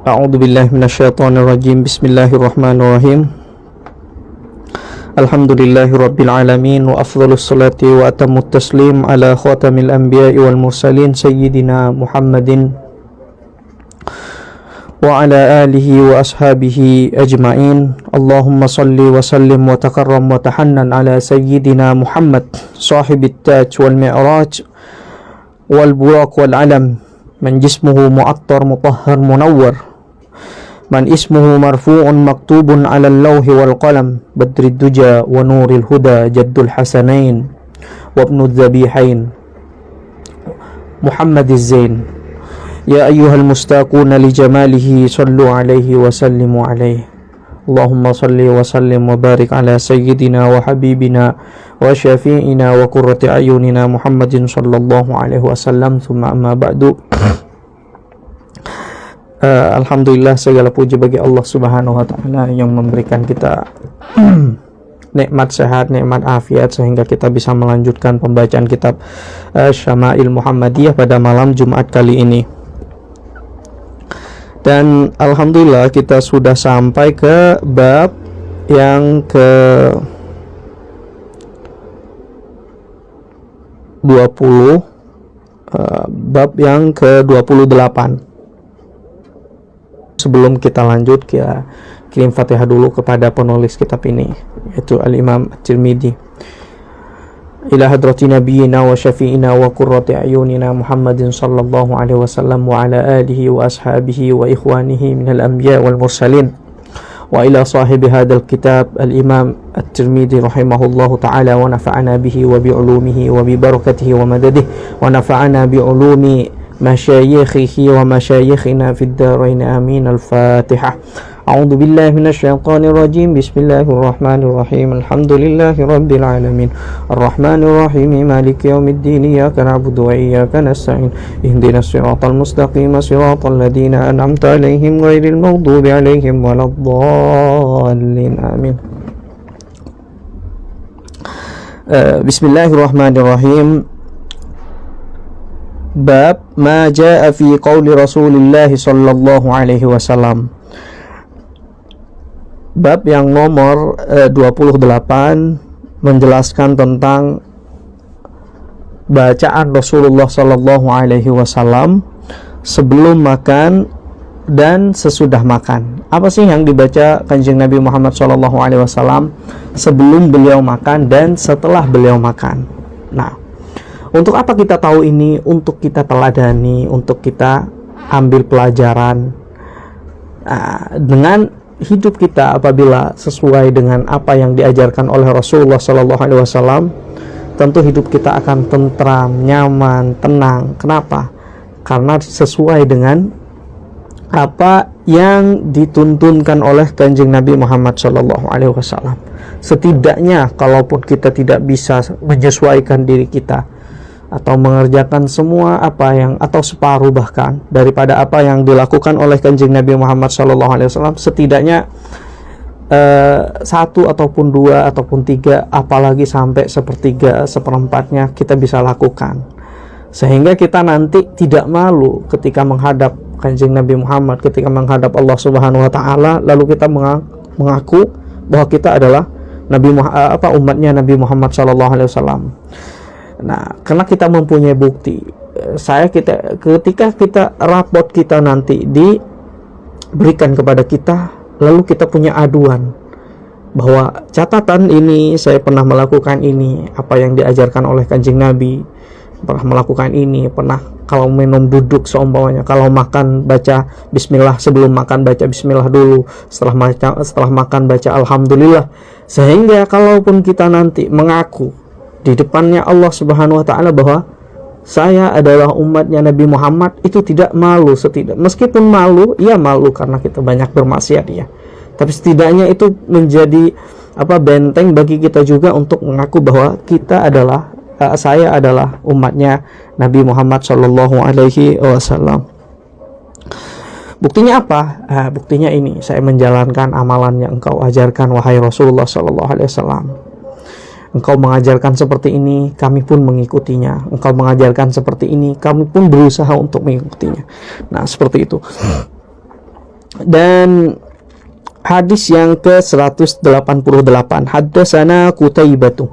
A'udzu billahi minasyaitonir rajim. Bismillahirrahmanirrahim. Alhamdulillahi rabbil alamin wa afdhalus salati wa atammut taslim ala khatamil anbiya'i wal mursalin sayyidina Muhammadin wa ala alihi wa ashabihi ajma'in. Allahumma salli wa sallim wa takarram wa tahannan ala sayyidina Muhammad sahibit taj wal mi'raj wal buraq wal alam, man jismuhu mu'attar mutahhar munawwar, man ismuhu marfu'un maktubun 'ala al-lawhi wal qalam, badrid duja wa nuril huda jaddul hasanain wa ibnu dhabihain Muhammadiz zain. Ya ayyuhal mustaquna li jamalihi sallu alaihi wa sallimu alaihi. Allahumma salli wa sallim wa barik ala sayyidina wa habibina wa syafi'ina wa qurrati ayunina Muhammadin sallallahu alaihi wasallam. Thumma amma ba'du. Alhamdulillah, segala puji bagi Allah subhanahu wa ta'ala yang memberikan kita nikmat sehat, nikmat afiat, sehingga kita bisa melanjutkan pembacaan kitab Syama'il Muhammadiyah pada malam Jumat kali ini. Dan alhamdulillah kita sudah sampai ke bab yang ke 20, bab yang ke 28. Sebelum kita lanjut, kita kirim Fatihah dulu kepada penulis kitab ini, yaitu Al-Imam At-Tirmidzi. Ila hadrati nabiyyina wa syafi'ina wa qurrati ayunina Muhammadin sallallahu alaihi wasallam wa ala alihi wa ashabihi wa ikhwanihi minal anbiya wal mursalin, wa ila sahibi hadzal kitab Al-Imam At-Tirmidzi rahimahullahu ta'ala, wa nafa'ana bihi wa bi ulumihi wa bi barakatihi wa madadihi, wa nafa'ana bi ulumi masyayikhihi wa masyayikhina fid darain amin. Al-Fatihah. A'udzu billahi minasyaitonir rajim. Bismillahirrahmanirrahim. Alhamdulillahi rabbil alamin. Arrahmanir rahim. Maliki yaumiddin. Iyyaka na'budu wa iyyaka nasta'in. Ihdinas siratal mustaqim. Siratal ladzina an'amta 'alaihim ghairil maghdubi 'alaihim waladdallin. Amin. Bismillahirrahmanirrahim. Bab ma jaa fi qauli Rasulillah sallallahu alaihi wasallam. Bab yang nomor 28 menjelaskan tentang bacaan Rasulullah sallallahu alaihi wasallam sebelum makan dan sesudah makan. Apa sih yang dibaca Kanjeng Nabi Muhammad sallallahu alaihi wasallam sebelum beliau makan dan setelah beliau makan? Nah, untuk apa kita tahu ini? Untuk kita teladani, untuk kita ambil pelajaran dengan hidup kita. Apabila sesuai dengan apa yang diajarkan oleh Rasulullah Sallallahu Alaihi Wasallam, tentu hidup kita akan tentram, nyaman, tenang. Kenapa? Karena sesuai dengan apa yang dituntunkan oleh Kanjeng Nabi Muhammad Sallallahu Alaihi Wasallam. Setidaknya, kalaupun kita tidak bisa menyesuaikan diri kita atau mengerjakan semua apa yang, atau separuh bahkan daripada apa yang dilakukan oleh Kanjeng Nabi Muhammad SAW, setidaknya 1 ataupun 2 ataupun 3, apalagi sampai 1/3, 1/4-nya kita bisa lakukan, sehingga kita nanti tidak malu ketika menghadap Kanjeng Nabi Muhammad, ketika menghadap Allah Subhanahu wa Ta'ala, lalu kita mengaku bahwa kita adalah umatnya Nabi Muhammad SAW. Nah, karena kita mempunyai bukti, ketika kita raport kita nanti diberikan kepada kita, lalu kita punya aduan bahwa catatan ini saya pernah melakukan ini, apa yang diajarkan oleh Kanjeng Nabi, pernah melakukan ini, pernah kalau minum duduk seumpamanya, kalau makan baca bismillah, sebelum makan baca bismillah dulu, setelah makan baca alhamdulillah, sehingga kalaupun kita nanti mengaku di depannya Allah Subhanahu wa Ta'ala bahwa saya adalah umatnya Nabi Muhammad, itu tidak malu. Meskipun malu, ya malu karena kita banyak bermaksiat ya, tapi setidaknya itu menjadi benteng bagi kita juga untuk mengaku bahwa saya adalah umatnya Nabi Muhammad Sallallahu Alaihi Wasallam. Buktinya apa? Buktinya ini, saya menjalankan amalan yang engkau ajarkan wahai Rasulullah Sallallahu Alaihi Wasallam. Engkau mengajarkan seperti ini, kami pun mengikutinya. Engkau mengajarkan seperti ini, kami pun berusaha untuk mengikutinya. Nah, seperti itu. Dan hadis yang ke-188, Haddatsana Qutaibatu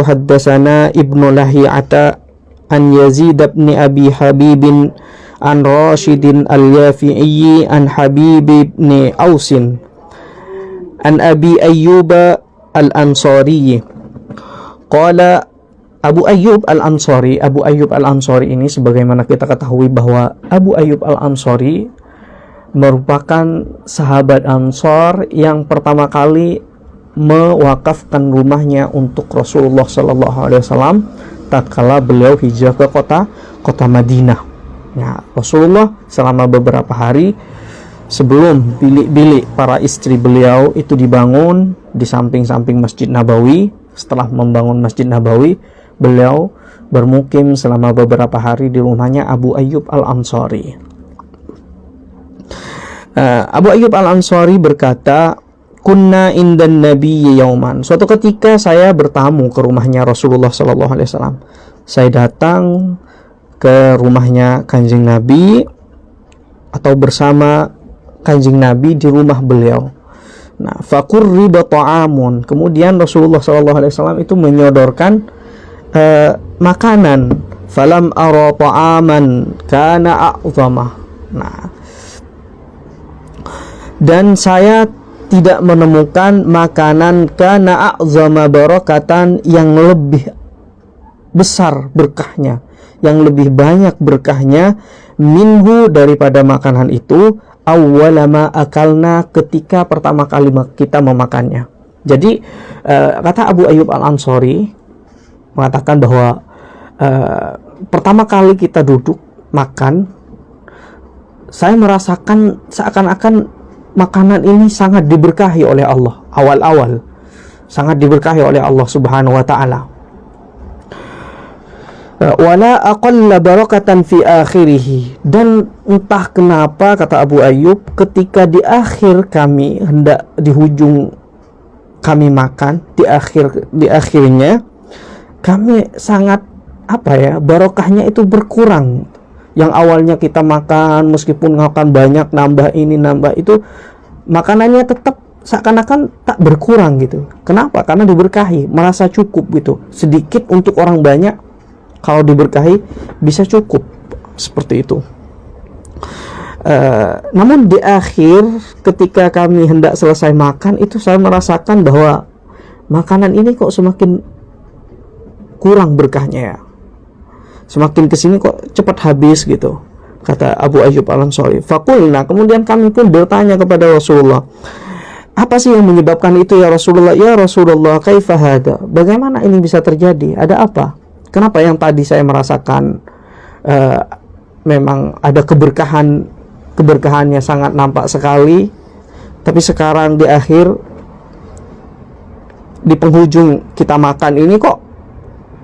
Haddatsana Ibnu Lahi'ata an Yazid bin Abi Habibin an Rashidin al-Yafi'i an Habib bin Ausin an Abi Ayyub al-Ansari. Qala Abu Ayyub al-Ansari ini, sebagaimana kita ketahui bahwa Abu Ayyub al-Ansari merupakan sahabat Ansar yang pertama kali mewakafkan rumahnya untuk Rasulullah SAW tatkala beliau hijrah ke kota Madinah. Ya, Rasulullah selama beberapa hari sebelum bilik-bilik para istri beliau itu dibangun di samping-samping Masjid Nabawi. Setelah membangun Masjid Nabawi, beliau bermukim selama beberapa hari di rumahnya Abu Ayyub al-Ansari. Abu Ayyub al-Ansari berkata, kunna indan nabiyyi yauman. Suatu ketika saya bertamu ke rumahnya Rasulullah SAW. Saya datang ke rumahnya Kanjeng Nabi atau bersama Kanjeng Nabi di rumah beliau. Nah, faqurriba ta'amun. Kemudian Rasulullah SAW itu menyodorkan makanan. Falam ara ta'aman kana a'zama. Nah, dan saya tidak menemukan makanan kana a'zama barakatan yang lebih besar berkahnya, yang lebih banyak berkahnya, minhu daripada makanan itu, awwalama akalna, ketika pertama kali kita memakannya. Jadi kata Abu Ayyub al-Ansari mengatakan bahwa pertama kali kita duduk makan, saya merasakan seakan-akan makanan ini sangat diberkahi oleh Allah. Awal-awal sangat diberkahi oleh Allah Subhanahu wa taala. Wala aqalla barakatan fi akhirih. Dan entah kenapa, kata Abu Ayyub, ketika di akhir kami hendak di hujung kami makan, di akhirnya kami sangat barokahnya itu berkurang. Yang awalnya kita makan, meskipun makan banyak, nambah ini nambah itu, makanannya tetap seakan-akan tak berkurang gitu. Kenapa? Karena diberkahi, merasa cukup gitu. Sedikit untuk orang banyak, kalau diberkahi bisa cukup, seperti itu. Namun di akhir ketika kami hendak selesai makan, itu saya merasakan bahwa makanan ini kok semakin kurang berkahnya ya. Semakin kesini kok cepat habis gitu, kata Abu Ayyub al-Ansari. Faqulna, kemudian kami pun bertanya kepada Rasulullah, apa sih yang menyebabkan itu ya Rasulullah? Ya Rasulullah, kaifa hada? Bagaimana ini bisa terjadi? Ada apa? Kenapa yang tadi saya merasakan memang ada keberkahannya sangat nampak sekali, tapi sekarang di akhir, di penghujung kita makan ini kok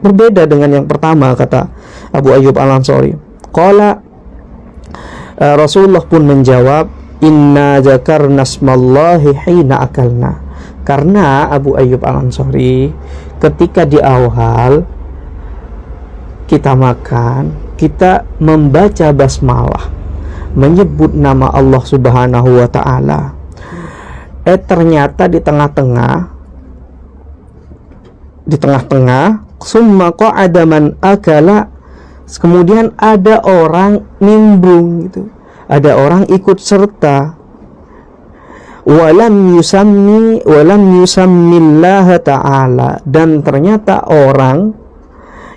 berbeda dengan yang pertama, kata Abu Ayyub al-Ansari. Qala, Rasulullah pun menjawab, inna zakarna smallahi hina akalna. Karena Abu Ayyub al-Ansari, ketika di awal kita makan, kita membaca basmalah, menyebut nama Allah Subhanahu wa ta'ala. Ternyata di tengah-tengah summa qa'ada man akala, kemudian ada orang nimbrung gitu, ada orang ikut serta, walam yusammillaha ta'ala, dan ternyata orang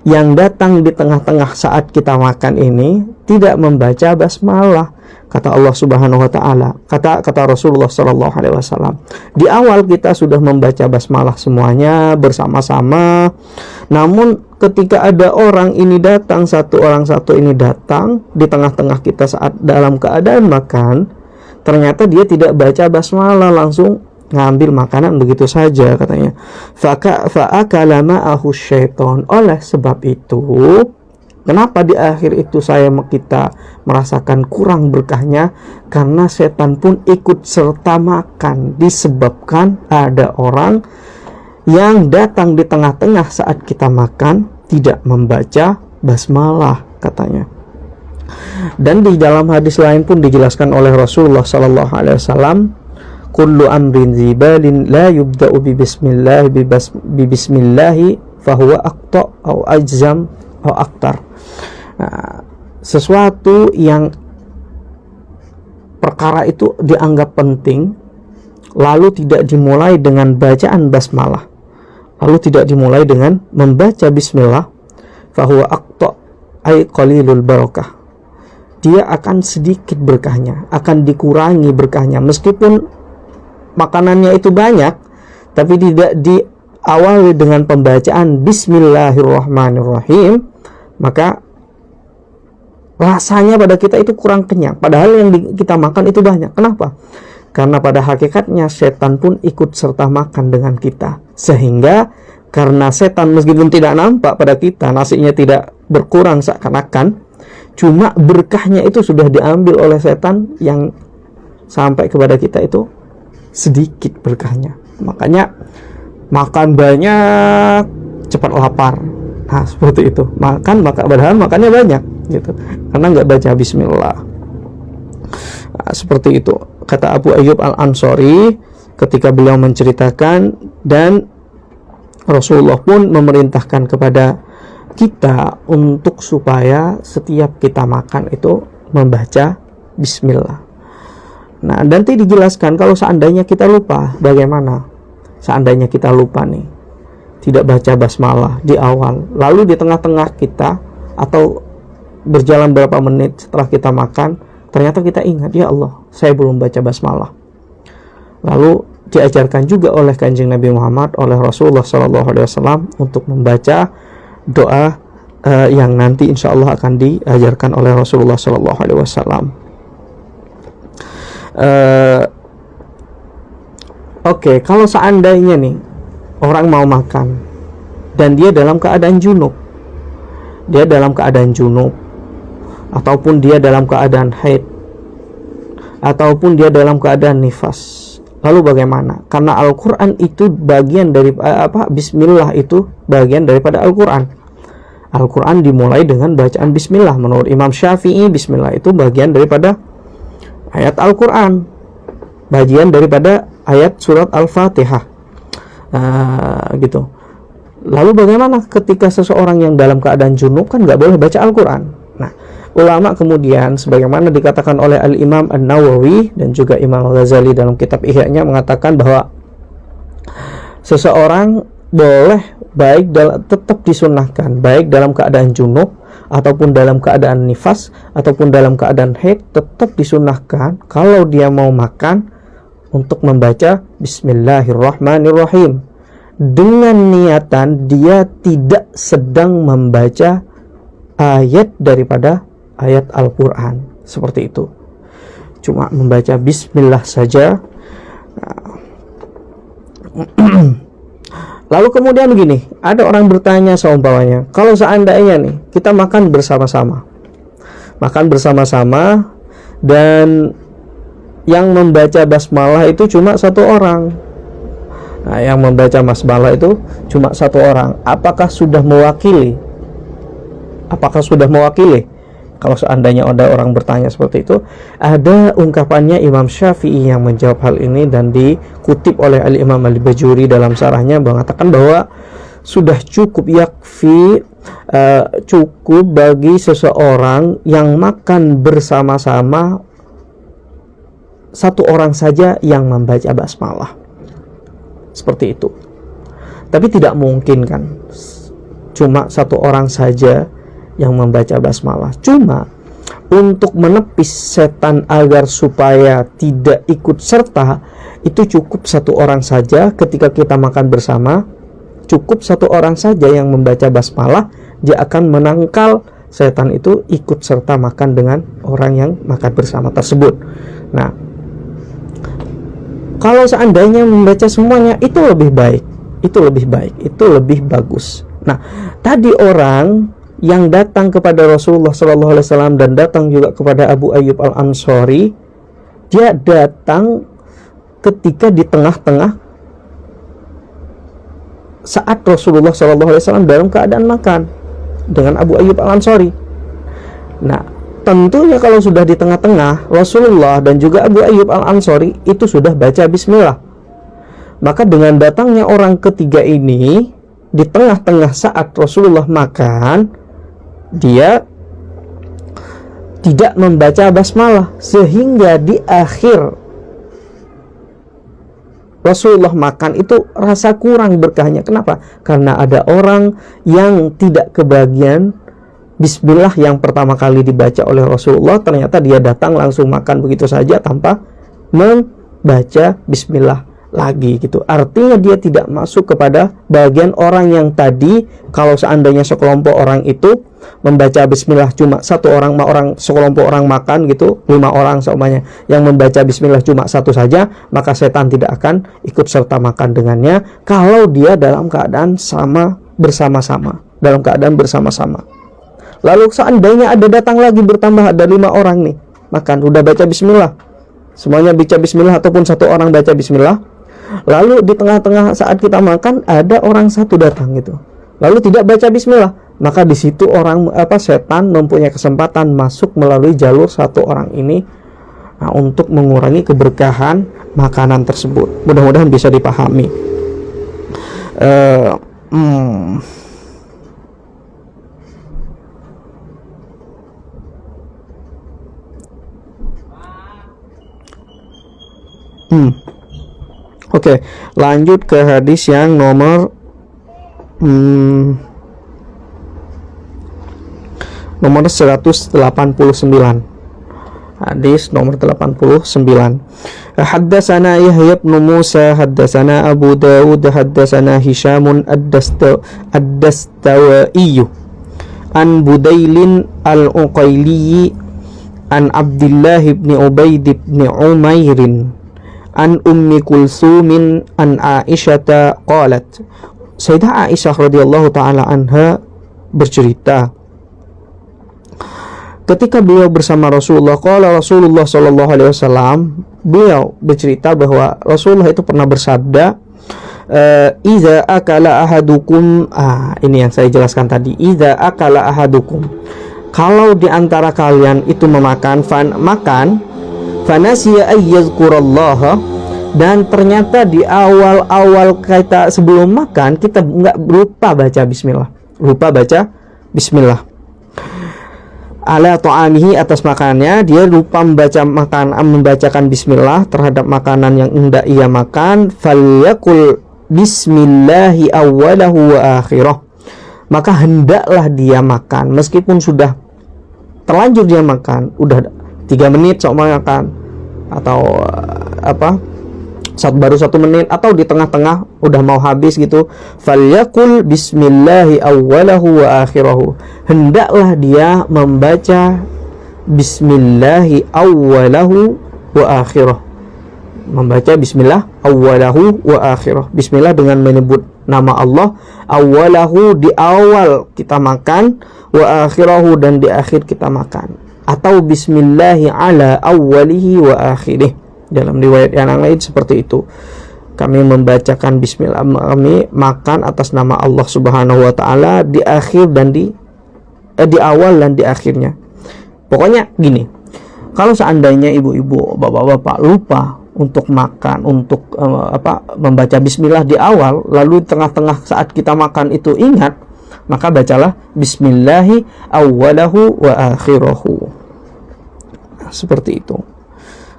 yang datang di tengah-tengah saat kita makan ini tidak membaca basmalah, kata Allah Subhanahu wa taala. Kata Rasulullah sallallahu alaihi wasallam, di awal kita sudah membaca basmalah semuanya bersama-sama, namun ketika ada orang ini datang, satu ini datang di tengah-tengah kita saat dalam keadaan makan, ternyata dia tidak baca basmalah, langsung ngambil makanan begitu saja, katanya. Fa'akala ma'ahu syaiton. Oleh sebab itu, kenapa di akhir itu kita merasakan kurang berkahnya? Karena setan pun ikut serta makan, disebabkan ada orang yang datang di tengah-tengah saat kita makan tidak membaca basmalah, katanya. Dan di dalam hadis lain pun dijelaskan oleh Rasulullah sallallahu alaihi wasallam, kullu amrin zibalin la yubda'u bi bismillah fahuwa aqta atau ajzam atau aktar. Nah, sesuatu yang perkara itu dianggap penting lalu tidak dimulai dengan bacaan basmalah, lalu tidak dimulai dengan membaca bismillah, fahuwa aqta ay qalilul barakah, dia akan sedikit berkahnya, akan dikurangi berkahnya. Meskipun makanannya itu banyak, tapi tidak diawali dengan pembacaan bismillahirrahmanirrahim, maka rasanya pada kita itu kurang kenyang. Padahal yang kita makan itu banyak. Kenapa? Karena pada hakikatnya setan pun ikut serta makan dengan kita. Sehingga karena setan meskipun tidak nampak pada kita, nasinya tidak berkurang seakan-akan, cuma berkahnya itu sudah diambil oleh setan yang sampai kepada kita itu sedikit berkahnya. Makanya makan banyak cepat lapar. Nah, seperti itu. Padahal makannya banyak gitu. Karena nggak baca bismillah. Nah, seperti itu. Kata Abu Ayyub Al-Ansari ketika beliau menceritakan, dan Rasulullah pun memerintahkan kepada kita untuk supaya setiap kita makan itu membaca bismillah. Nah, nanti dijelaskan kalau seandainya kita lupa, bagaimana? Seandainya kita lupa nih, tidak baca basmalah di awal, lalu di tengah-tengah kita atau berjalan berapa menit setelah kita makan, ternyata kita ingat, ya Allah, saya belum baca basmalah. Lalu diajarkan juga oleh Kanjeng Nabi Muhammad, oleh Rasulullah SAW untuk membaca doa yang nanti insya Allah akan diajarkan oleh Rasulullah SAW. Oke, kalau seandainya nih orang mau makan dan dia dalam keadaan junub, ataupun dia dalam keadaan haid, ataupun dia dalam keadaan nifas, lalu bagaimana? Karena Al-Quran itu bagian dari Bismillah itu bagian daripada Al-Quran. Al-Quran dimulai dengan bacaan bismillah. Menurut Imam Syafi'i, bismillah itu bagian daripada ayat Al-Quran, bagian daripada ayat surat Al-Fatihah. Gitu. Lalu bagaimana ketika seseorang yang dalam keadaan junub, kan nggak boleh baca Al-Quran? Nah, ulama kemudian sebagaimana dikatakan oleh Al-Imam An-Nawawi dan juga Imam Ghazali dalam kitab Ihya-nya mengatakan bahwa seseorang boleh tetap disunahkan baik dalam keadaan junub ataupun dalam keadaan nifas ataupun dalam keadaan haid, tetap disunahkan kalau dia mau makan untuk membaca bismillahirrahmanirrahim dengan niatan dia tidak sedang membaca ayat daripada ayat Al-Quran, seperti itu, cuma membaca bismillah saja. Lalu kemudian begini, ada orang bertanya seumpamanya, kalau seandainya nih kita makan bersama-sama dan yang membaca basmalah itu cuma satu orang. Nah, yang membaca basmalah itu cuma satu orang. Apakah sudah mewakili? Kalau seandainya ada orang bertanya seperti itu, ada ungkapannya Imam Syafi'i yang menjawab hal ini dan dikutip oleh Al-Imam Al-Bajuri dalam sarahnya, mengatakan bahwa sudah cukup cukup bagi seseorang yang makan bersama-sama satu orang saja yang membaca basmalah, seperti itu. Tapi tidak mungkin kan cuma satu orang saja yang membaca basmalah. Cuma untuk menepis setan agar supaya tidak ikut serta, itu cukup satu orang saja. Ketika kita makan bersama, cukup satu orang saja yang membaca basmalah, dia akan menangkal setan itu ikut serta makan dengan orang yang makan bersama tersebut. Nah, kalau seandainya membaca semuanya, itu lebih baik, itu lebih bagus. Nah, tadi orang yang datang kepada Rasulullah SAW dan datang juga kepada Abu Ayyub Al-Ansari, dia datang ketika di tengah-tengah saat Rasulullah SAW dalam keadaan makan dengan Abu Ayyub Al-Ansari. Nah, tentunya kalau sudah di tengah-tengah, Rasulullah dan juga Abu Ayyub Al-Ansari itu sudah baca bismillah. Maka dengan datangnya orang ketiga ini di tengah-tengah saat Rasulullah makan, dia tidak membaca basmalah, sehingga di akhir Rasulullah makan itu rasa kurang berkahnya. Kenapa? Karena ada orang yang tidak kebagian bismillah yang pertama kali dibaca oleh Rasulullah. Ternyata dia datang langsung makan begitu saja tanpa membaca bismillah lagi gitu. Artinya dia tidak masuk kepada bagian orang yang tadi, kalau seandainya sekelompok orang itu membaca bismillah cuma satu orang, sekelompok orang makan gitu, 5 orang semuanya yang membaca bismillah cuma satu saja, maka setan tidak akan ikut serta makan dengannya kalau dia dalam keadaan bersama-sama. Lalu seandainya ada datang lagi bertambah, ada 5 orang nih makan, udah baca bismillah, semuanya baca bismillah ataupun satu orang baca bismillah, lalu di tengah-tengah saat kita makan ada orang satu datang gitu, lalu tidak baca bismillah, maka di situ setan mempunyai kesempatan masuk melalui jalur satu orang ini, untuk mengurangi keberkahan makanan tersebut. Mudah-mudahan bisa dipahami. Oke, lanjut ke hadis yang nomor 189. Hadis nomor 89. Haddatsana Yahya bin Musa, haddatsana Abu Dawud, haddatsana Hishamun ad-Dastawai an Budailin al-Uqaili an Abdullah bin Ubaid bin Umairin an Ummi Kulsumin an Aisyata qalat. Sayyidah Aisyah radhiyallahu taala anha bercerita, ketika beliau bersama Rasulullah, qala Rasulullah sallallahu alaihi wasallam, beliau bercerita bahwa Rasulullah itu pernah bersabda, iza akala ahadukum, ini yang saya jelaskan tadi, iza akala ahadukum, kalau di antara kalian itu makan, fanasiya ayyazkurallaha, dan ternyata di awal-awal kita sebelum makan kita lupa baca bismillah ala ta'amihi, atas makanannya, dia lupa membacakan bismillah terhadap makanan yang hendak ia makan, falyakul bismillahi awwalahu wa akhirah, maka hendaklah dia makan meskipun sudah terlanjur dia makan, udah 3 menit sok makan, atau baru 1 menit, atau di tengah-tengah udah mau habis gitu, falyakul bismillahi awwalahu wa akhirahu, hendaklah dia membaca bismillahi awwalahu wa akhirah, membaca bismillah awwalahu wa akhirah, bismillah dengan menyebut nama Allah, awwalahu di awal kita makan, wa akhirahu dan di akhir kita makan, atau bismillahi ala awwalihi wa akhirih. Dalam riwayat yang lain seperti itu. Kami membacakan bismillah, kami makan atas nama Allah Subhanahu wa taala di akhir dan di awal dan di akhirnya. Pokoknya gini. Kalau seandainya ibu-ibu, bapak-bapak lupa untuk makan, untuk membaca bismillah di awal, lalu di tengah-tengah saat kita makan itu ingat, maka bacalah bismillahi awwalahu wa akhirahu. Seperti itu.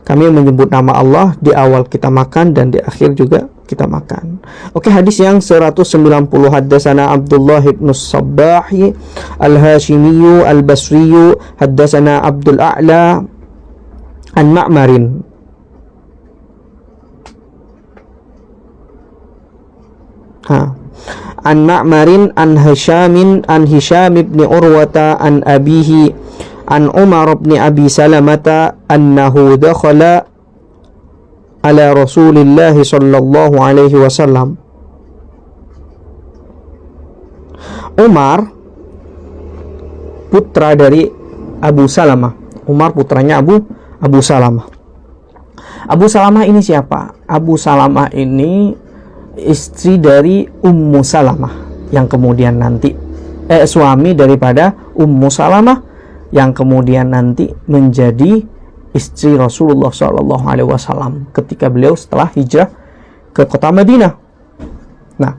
Kami menyebut nama Allah di awal kita makan dan di akhir juga kita makan. Oke, hadis yang 190. Haddatsana Abdullah bin Sabbahi al-Hashimi al-Basri, haddatsana Abdul A'la an Ma'marin an Ma'marin an Hisham ibn Urwata an abihi an Umar bin Abi Salamata annahu dakhala ala Rasulillah sallallahu alaihi wasallam. Umar putra dari Abu Salamah. Umar putranya Abu Salamah. Abu Salamah ini siapa? Abu Salamah ini istri dari Ummu Salamah yang kemudian nanti suami daripada Ummu Salamah yang kemudian nanti menjadi istri Rasulullah SAW ketika beliau setelah hijrah ke kota Madinah. Nah,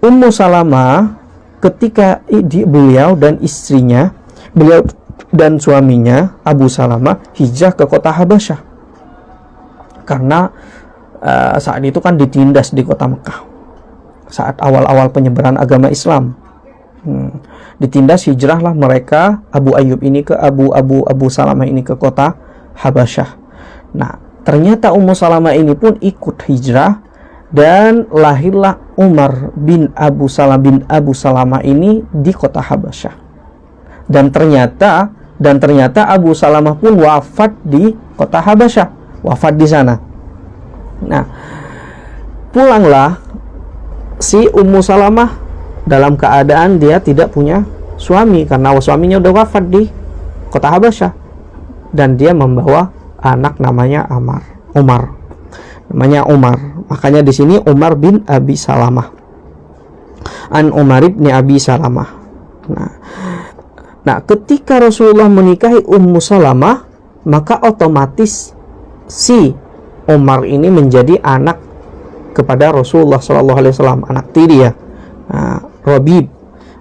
Ummu Salamah ketika beliau dan istrinya, beliau dan suaminya Abu Salamah hijrah ke kota Habasyah karena saat itu kan ditindas di kota Mekah saat awal-awal penyebaran agama Islam. Ditindas, hijrahlah mereka, Abu Ayyub ini ke Abu Salamah ini ke kota Habasyah. Nah, ternyata Ummu Salamah ini pun ikut hijrah dan lahirlah Umar bin Abu Salamah ini di kota Habasyah. Dan ternyata Abu Salamah pun wafat di kota Habasyah, wafat di sana. Nah, pulanglah si Ummu Salamah dalam keadaan dia tidak punya suami karena suaminya udah wafat di kota Habasyah, dan dia membawa anak namanya Umar. Makanya di sini Umar bin Abi Salamah. An Umar bin Abi Salamah. Nah, ketika Rasulullah menikahi Ummu Salamah, maka otomatis si Umar ini menjadi anak kepada Rasulullah SAW, anak tiri ya. Rabib,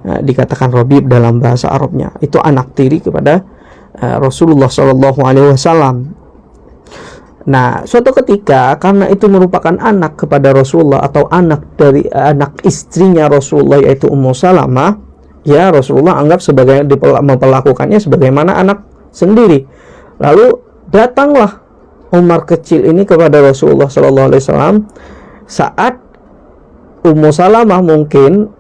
dikatakan Rabib dalam bahasa Arabnya, itu anak tiri kepada Rasulullah SAW. Nah, suatu ketika karena itu merupakan anak kepada Rasulullah atau anak dari anak istrinya Rasulullah yaitu Ummu Salamah, ya Rasulullah anggap sebagai memperlakukannya sebagaimana anak sendiri. Lalu datanglah Umar kecil ini kepada Rasulullah SAW saat Ummu Salamah mungkin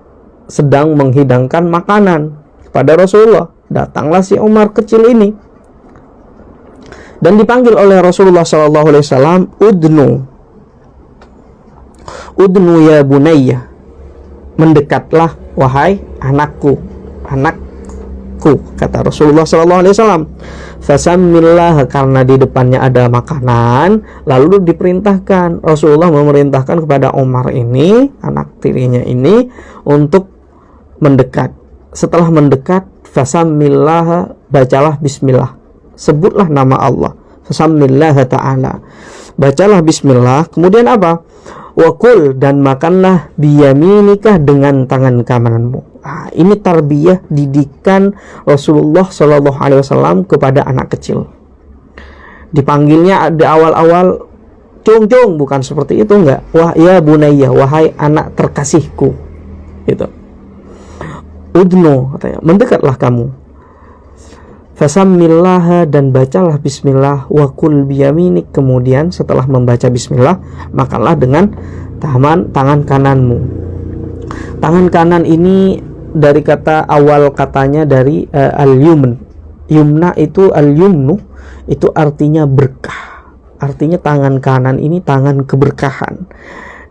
sedang menghidangkan makanan kepada Rasulullah. Datanglah si Umar kecil ini dan dipanggil oleh Rasulullah SAW, udnu ya bunayya, mendekatlah wahai anakku, kata Rasulullah SAW. Fasammillah, karena di depannya ada makanan, lalu diperintahkan, Rasulullah memerintahkan kepada Umar ini, anak tirinya ini, untuk mendekat. Setelah mendekat, fasammillah, bacalah bismillah, sebutlah nama Allah, fasammillah ta'ala, bacalah bismillah, kemudian apa? Wakul, dan makanlah biyaminikah, dengan tangan kananmu. Ini tarbiyah, didikan Rasulullah SAW kepada anak kecil. Dipanggilnya di awal-awal cung, bukan seperti itu, enggak. Wah ya bunayya, wahai anak terkasihku, gitu. Udnu, katanya, mendekatlah kamu. Fasammillah, dan bacalah bismillah, wakul biyaminik, kemudian setelah membaca bismillah, makanlah dengan tangan kananmu. Tangan kanan ini dari kata awal katanya dari al-yumn. Yumna itu al-yumnu, itu artinya berkah. Artinya tangan kanan ini tangan keberkahan.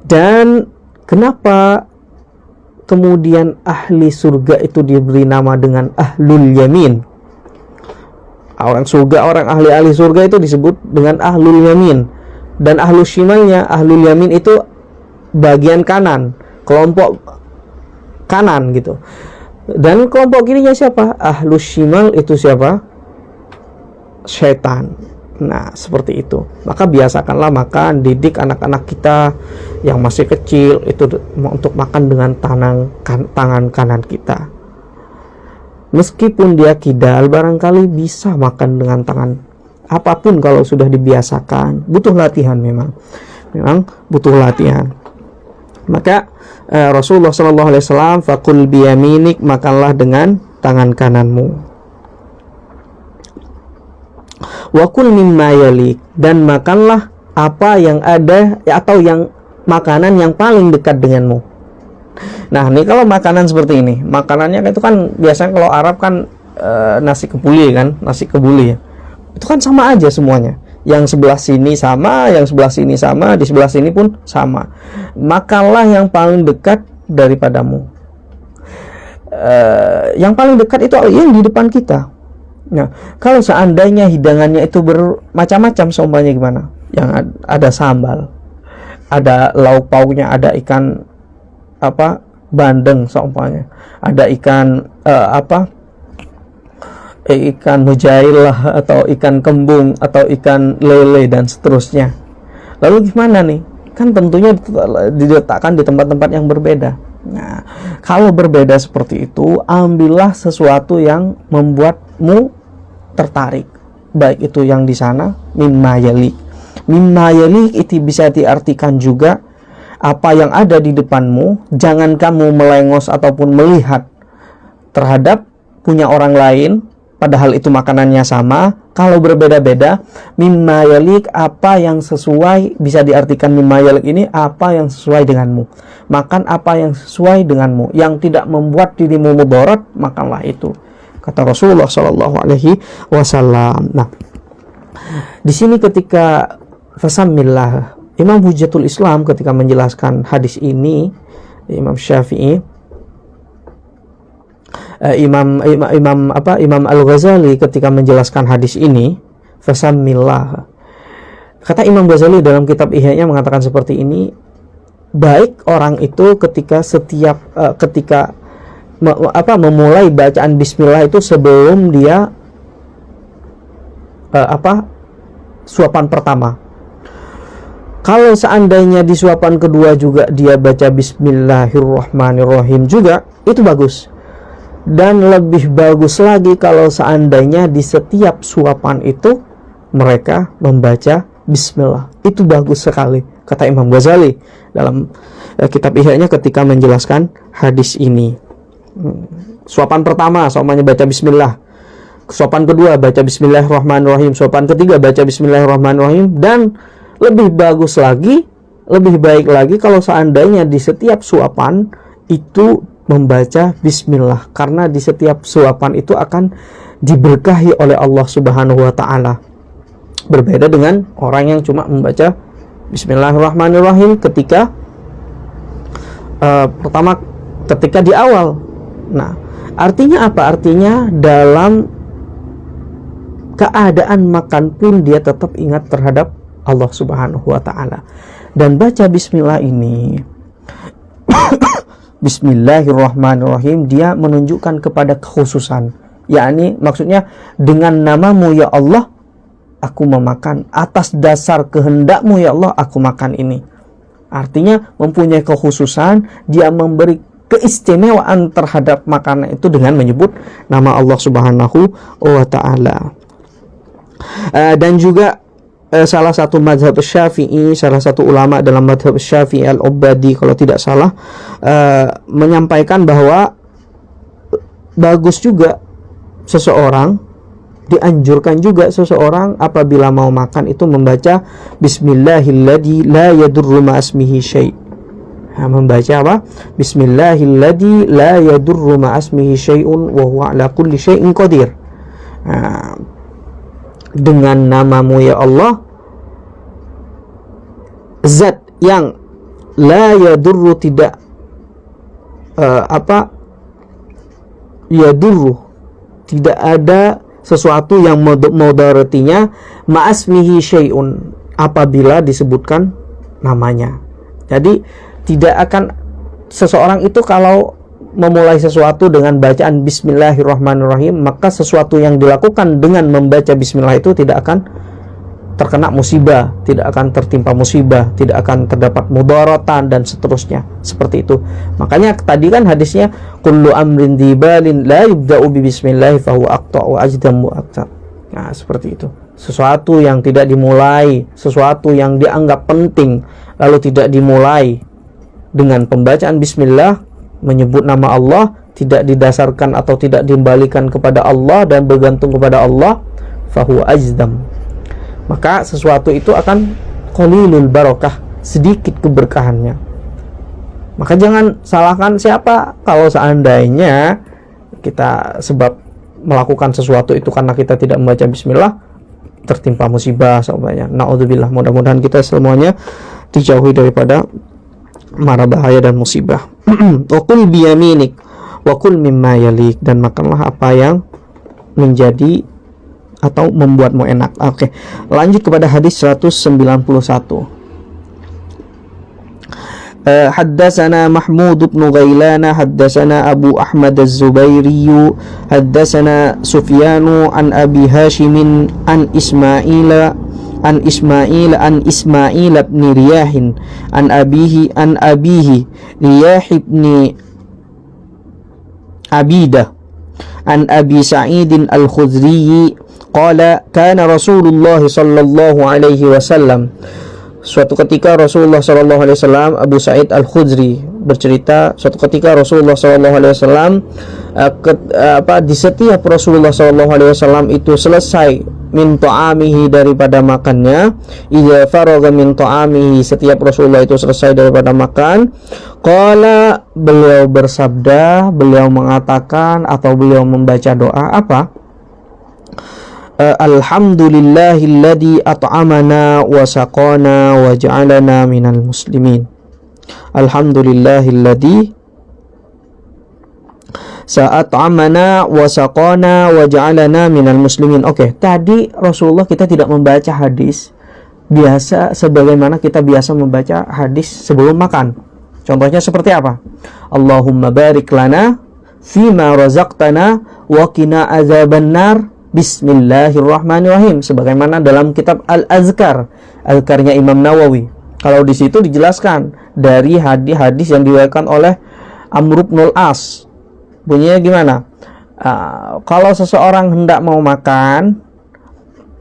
Dan kenapa kemudian ahli surga itu diberi nama dengan ahlul yamin? Orang surga, orang ahli surga itu disebut dengan ahlul yamin. Dan ahlul shimalnya, ahlul yamin itu bagian kanan, kelompok kanan gitu. Dan kelompok kirinya siapa? Ahlul shimal itu siapa? Syaitan. Nah, seperti itu. Maka biasakanlah makan, didik anak-anak kita yang masih kecil itu untuk makan dengan tangan kanan kita. Meskipun dia kidal, barangkali bisa makan dengan tangan apapun kalau sudah dibiasakan. Butuh latihan memang butuh latihan. Maka Rasulullah SAW, fakul biyaminik, makanlah dengan tangan kananmu. Wakul mimma yalik, dan makanlah apa yang ada atau yang makanan yang paling dekat denganmu. Nah, ini kalau makanan seperti ini, makanannya itu kan biasanya kalau Arab kan nasi kebuli kan, nasi kebuli ya. Itu kan sama aja semuanya. Yang sebelah sini sama, yang sebelah sini sama, di sebelah sini pun sama. Makanlah yang paling dekat daripadamu. Yang paling dekat itu yang di depan kita. Nah, kalau seandainya hidangannya itu bermacam-macam, seumpamanya gimana? Yang ada sambal, ada lauk pauknya, ada ikan bandeng seumpamanya, ada ikan ikan mujailah atau ikan kembung atau ikan lele dan seterusnya. Lalu gimana nih? Kan tentunya diletakkan di tempat-tempat yang berbeda. Nah, kalau berbeda seperti itu, ambillah sesuatu yang membuatmu tertarik. Baik itu yang di sana, mimma yalik. Mimma yalik itu bisa diartikan juga apa yang ada di depanmu. Jangan kamu melengos ataupun melihat terhadap punya orang lain, padahal itu makanannya sama. Kalau berbeda-beda, mimma yalik, apa yang sesuai, bisa diartikan mimma yalik ini apa yang sesuai denganmu. Makan apa yang sesuai denganmu, yang tidak membuat dirimu mudarat, makanlah itu, kata Rasulullah Shallallahu Alaihi Wasallam. Nah, di sini ketika fasammillah, Imam Hujjatul Islam ketika menjelaskan hadis ini, Imam Syafi'i, Imam Al-Ghazali ketika menjelaskan hadis ini, fasammillah, kata Imam Ghazali dalam kitab Ihya-nya mengatakan seperti ini, baik orang itu ketika memulai bacaan bismillah itu sebelum dia suapan pertama. Kalau seandainya di suapan kedua juga dia baca bismillahirrahmanirrahim juga, itu bagus. Dan lebih bagus lagi kalau seandainya di setiap suapan itu mereka membaca bismillah. Itu bagus sekali, kata Imam Ghazali dalam kitab Ihya-nya ketika menjelaskan hadis ini. Suapan pertama semuanya baca bismillah. Suapan kedua baca bismillahirrahmanirrahim. Suapan ketiga baca bismillahirrahmanirrahim. Dan lebih bagus lagi, lebih baik lagi kalau seandainya di setiap suapan itu membaca bismillah, karena di setiap suapan itu akan diberkahi oleh Allah Subhanahu wa taala. Berbeda dengan orang yang cuma membaca bismillahirrahmanirrahim ketika ketika di awal. Nah, artinya apa? Artinya dalam keadaan makan pun dia tetap ingat terhadap Allah Subhanahu wa taala. Dan baca bismillah ini Bismillahirrahmanirrahim, dia menunjukkan kepada kekhususan, yakni maksudnya dengan namamu ya Allah aku memakan, atas dasar kehendakmu ya Allah aku makan ini. Artinya mempunyai kekhususan, dia memberi keistimewaan terhadap makanan itu dengan menyebut nama Allah Subhanahu wa taala. Dan juga salah satu mazhab Syafi'i, salah satu ulama dalam mazhab Syafi'i, Al-Ubadi kalau tidak salah, menyampaikan bahwa bagus juga seseorang, dianjurkan juga seseorang apabila mau makan itu membaca Bismillahilladzi la yadurru ma'asmihi syai'. Membaca apa? Bismillahilladzi la yadurru ma'asmihi syai'un wa huwa ala kulli syai'in qadir. Dengan namamu ya Allah, zat yang la yadurru, tidak yadurru, tidak ada sesuatu yang mudaratinya, ma'asmihi syai'un, apabila disebutkan namanya. Jadi tidak akan seseorang itu kalau memulai sesuatu dengan bacaan bismillahirrahmanirrahim, maka sesuatu yang dilakukan dengan membaca bismillah itu tidak akan terkena musibah, tidak akan tertimpa musibah, tidak akan terdapat mudaratan dan seterusnya, seperti itu. Makanya tadi kan hadisnya kullu amrin dibalin la yubda'u bi bismillah fa huwa aqta'u ajdam wa aqta'. Nah, seperti itu. Sesuatu yang tidak dimulai, sesuatu yang dianggap penting lalu tidak dimulai dengan pembacaan bismillah, menyebut nama Allah, tidak didasarkan atau tidak dikembalikan kepada Allah dan bergantung kepada Allah, fahuwa ajdam, maka sesuatu itu akan qalilul barakah, sedikit keberkahannya. Maka jangan salahkan siapa kalau seandainya kita sebab melakukan sesuatu itu karena kita tidak membaca bismillah tertimpa musibah semuanya. Naudzubillah, mudah-mudahan kita semuanya dijauhi daripada mara bahaya dan musibah. Wa kul biyaminik wa kul mimma yalik, dan makanlah apa yang menjadi atau membuatmu enak. Oke, lanjut kepada hadis 191. Haddatsana Mahmud bin Ghailan haddatsana Abu Ahmad Az-Zubairi haddatsana Sufyanu an Abi Hashim an Ismail ibn Riyah an abihi Riyah ibn Abidah an Abi Sa'id Al-Khudri qala kana Rasulullah sallallahu alaihi wasallam. Suatu ketika Rasulullah sallallahu alaihi wasallam, Abu Sa'id Al-Khudri bercerita, suatu ketika Rasulullah sallallahu alaihi wasallam di setiap Rasulullah sallallahu alaihi wasallam itu selesai min ta'amihi, daripada makannya, idza faragha min ta'amihi, setiap Rasulullah itu selesai daripada makan, qala, beliau bersabda, beliau mengatakan atau beliau membaca doa apa? Alhamdulillahilladzi at'amana wa saqana wa ja'alana minal muslimin. Alhamdulillahilladzi at'amana wa saqana wa ja'alana minal muslimin. Oke, tadi Rasulullah kita tidak membaca hadis biasa sebagaimana kita biasa membaca hadis sebelum makan. Contohnya seperti apa? Allahumma barik lana fima razaqtana wa qina azabannar. Bismillahirrahmanirrahim, sebagaimana dalam kitab Al-Azkar, Azkarnya Imam Nawawi. Kalau di situ dijelaskan dari hadis-hadis yang diriwayatkan oleh Amr bin Al-As. Bunyinya gimana? Kalau seseorang hendak mau makan,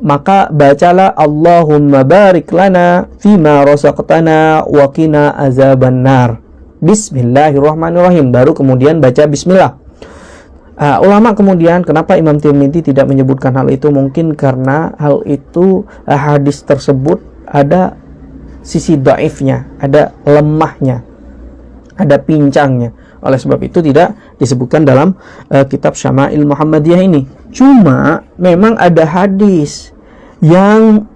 maka bacalah Allahumma barik lana fima razaqtana wa qina azabannar. Bismillahirrahmanirrahim. Baru kemudian baca bismillah. Ulama kemudian, kenapa Imam Tirmidzi tidak menyebutkan hal itu? Mungkin karena hal itu, hadis tersebut ada sisi dhaifnya, ada lemahnya, ada pincangnya. Oleh sebab itu tidak disebutkan dalam kitab Syama'il Muhammadiyah ini. Cuma memang ada hadis yang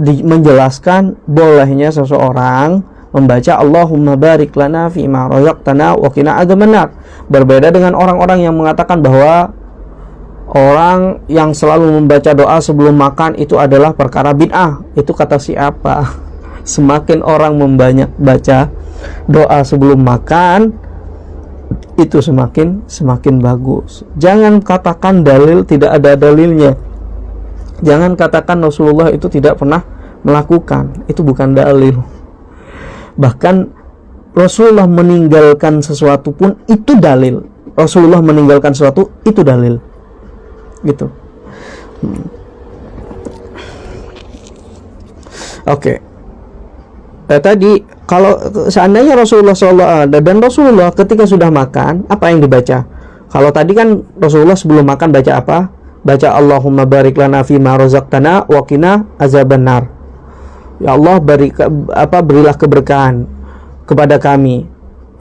menjelaskan bolehnya seseorang membaca Allahumma barik lana fi ma razaqtana wa qina adzabannar. Berbeda dengan orang-orang yang mengatakan bahwa orang yang selalu membaca doa sebelum makan itu adalah perkara bid'ah. Itu kata siapa? Semakin orang membanyak baca doa sebelum makan, itu semakin bagus. Jangan katakan dalil tidak ada dalilnya. Jangan katakan Rasulullah itu tidak pernah melakukan. Itu bukan dalil. Bahkan Rasulullah meninggalkan sesuatu pun itu dalil. Rasulullah meninggalkan sesuatu itu dalil. Gitu. Oke. Tadi kalau seandainya Rasulullah SAW dan Rasulullah ketika sudah makan, apa yang dibaca? Kalau tadi kan Rasulullah sebelum makan baca apa? Baca Allahumma barik lana fima razaqtana wa qina azabannar. Ya Allah, berilah keberkahan kepada kami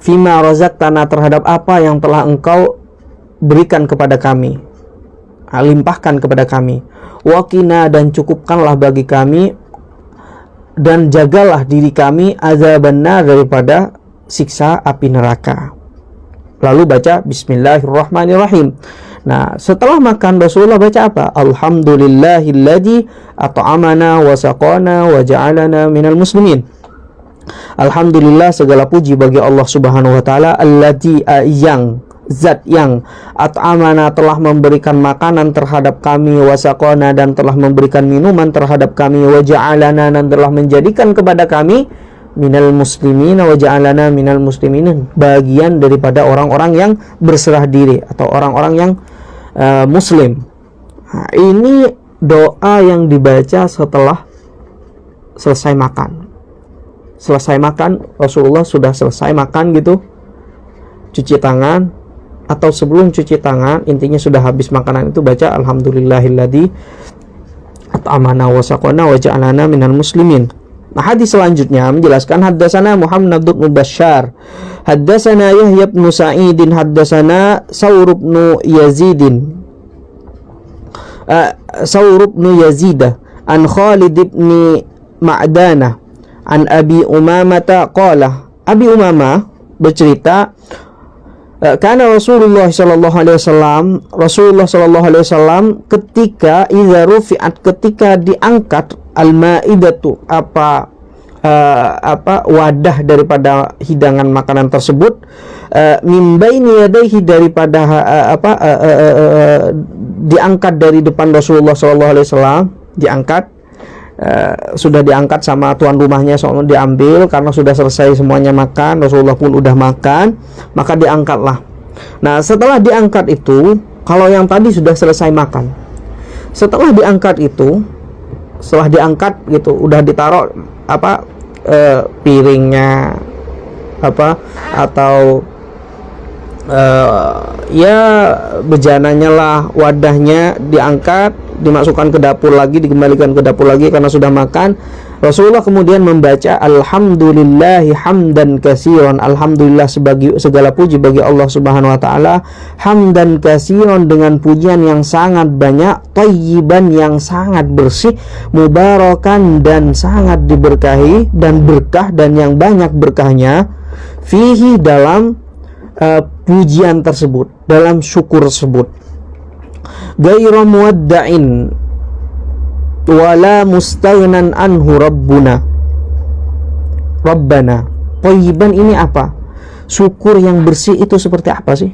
fima razaqtana, terhadap apa yang telah Engkau berikan kepada kami, limpahkan kepada kami, wa qina, dan cukupkanlah bagi kami dan jagalah diri kami azabannar, daripada siksa api neraka. Lalu baca Bismillahirrahmanirrahim. Nah, setelah makan Rasulullah baca apa? Alhamdulillahilladzi at'amana wa saqana wa ja'alana minal muslimin. Alhamdulillah, segala puji bagi Allah Subhanahu wa taala, alladzi, zat yang at'amana, telah memberikan makanan terhadap kami, wa saqana, dan telah memberikan minuman terhadap kami, wa ja'alana, dan telah menjadikan kepada kami minal muslimin, wa ja'alana minal muslimin, bagian daripada orang-orang yang berserah diri atau orang-orang yang muslim. Nah, ini doa yang dibaca setelah selesai makan. Selesai makan, Rasulullah sudah selesai makan gitu, cuci tangan, atau sebelum cuci tangan, intinya sudah habis makanan itu, baca Alhamdulillahilladzi at'amana wa saqana wa ja'alana minal muslimin. Nah, hadis selanjutnya menjelaskan haddatsana Muhammad bin Bashar, haddatsana Yahya bin Sa'id, haddatsana Saur bin Yazid, an Khalid bin Ma'danah, an Abi Umamah qala. Abi Umamah bercerita, karena Rasulullah sallallahu alaihi wasallam ketika idza rufi'at, ketika diangkat al-maidatu, wadah daripada hidangan makanan tersebut, min baini yadayhi, daripada diangkat dari depan Rasulullah SAW, diangkat, sudah diangkat sama tuan rumahnya, soalnya diambil karena sudah selesai semuanya makan, Rasulullah pun udah makan, maka diangkatlah. Nah, setelah diangkat itu, kalau yang tadi sudah selesai makan, setelah diangkat gitu, udah ditaruh piringnya atau ya bejananya lah, wadahnya diangkat, dimasukkan ke dapur lagi, dikembalikan ke dapur lagi karena sudah makan. Rasulullah kemudian membaca alhamdulillahi hamdan katsiran, alhamdulillah segala puji bagi Allah Subhanahu wa taala, hamdan katsiran, dengan pujian yang sangat banyak, thayyiban, yang sangat bersih, mubarakan, dan sangat diberkahi, dan berkah, dan yang banyak berkahnya, fihi, dalam pujian tersebut, dalam syukur tersebut, ghairu muwadda'in wala mustaghnan anhu rabbana. Thayyiban ini apa? Syukur yang bersih itu seperti apa sih?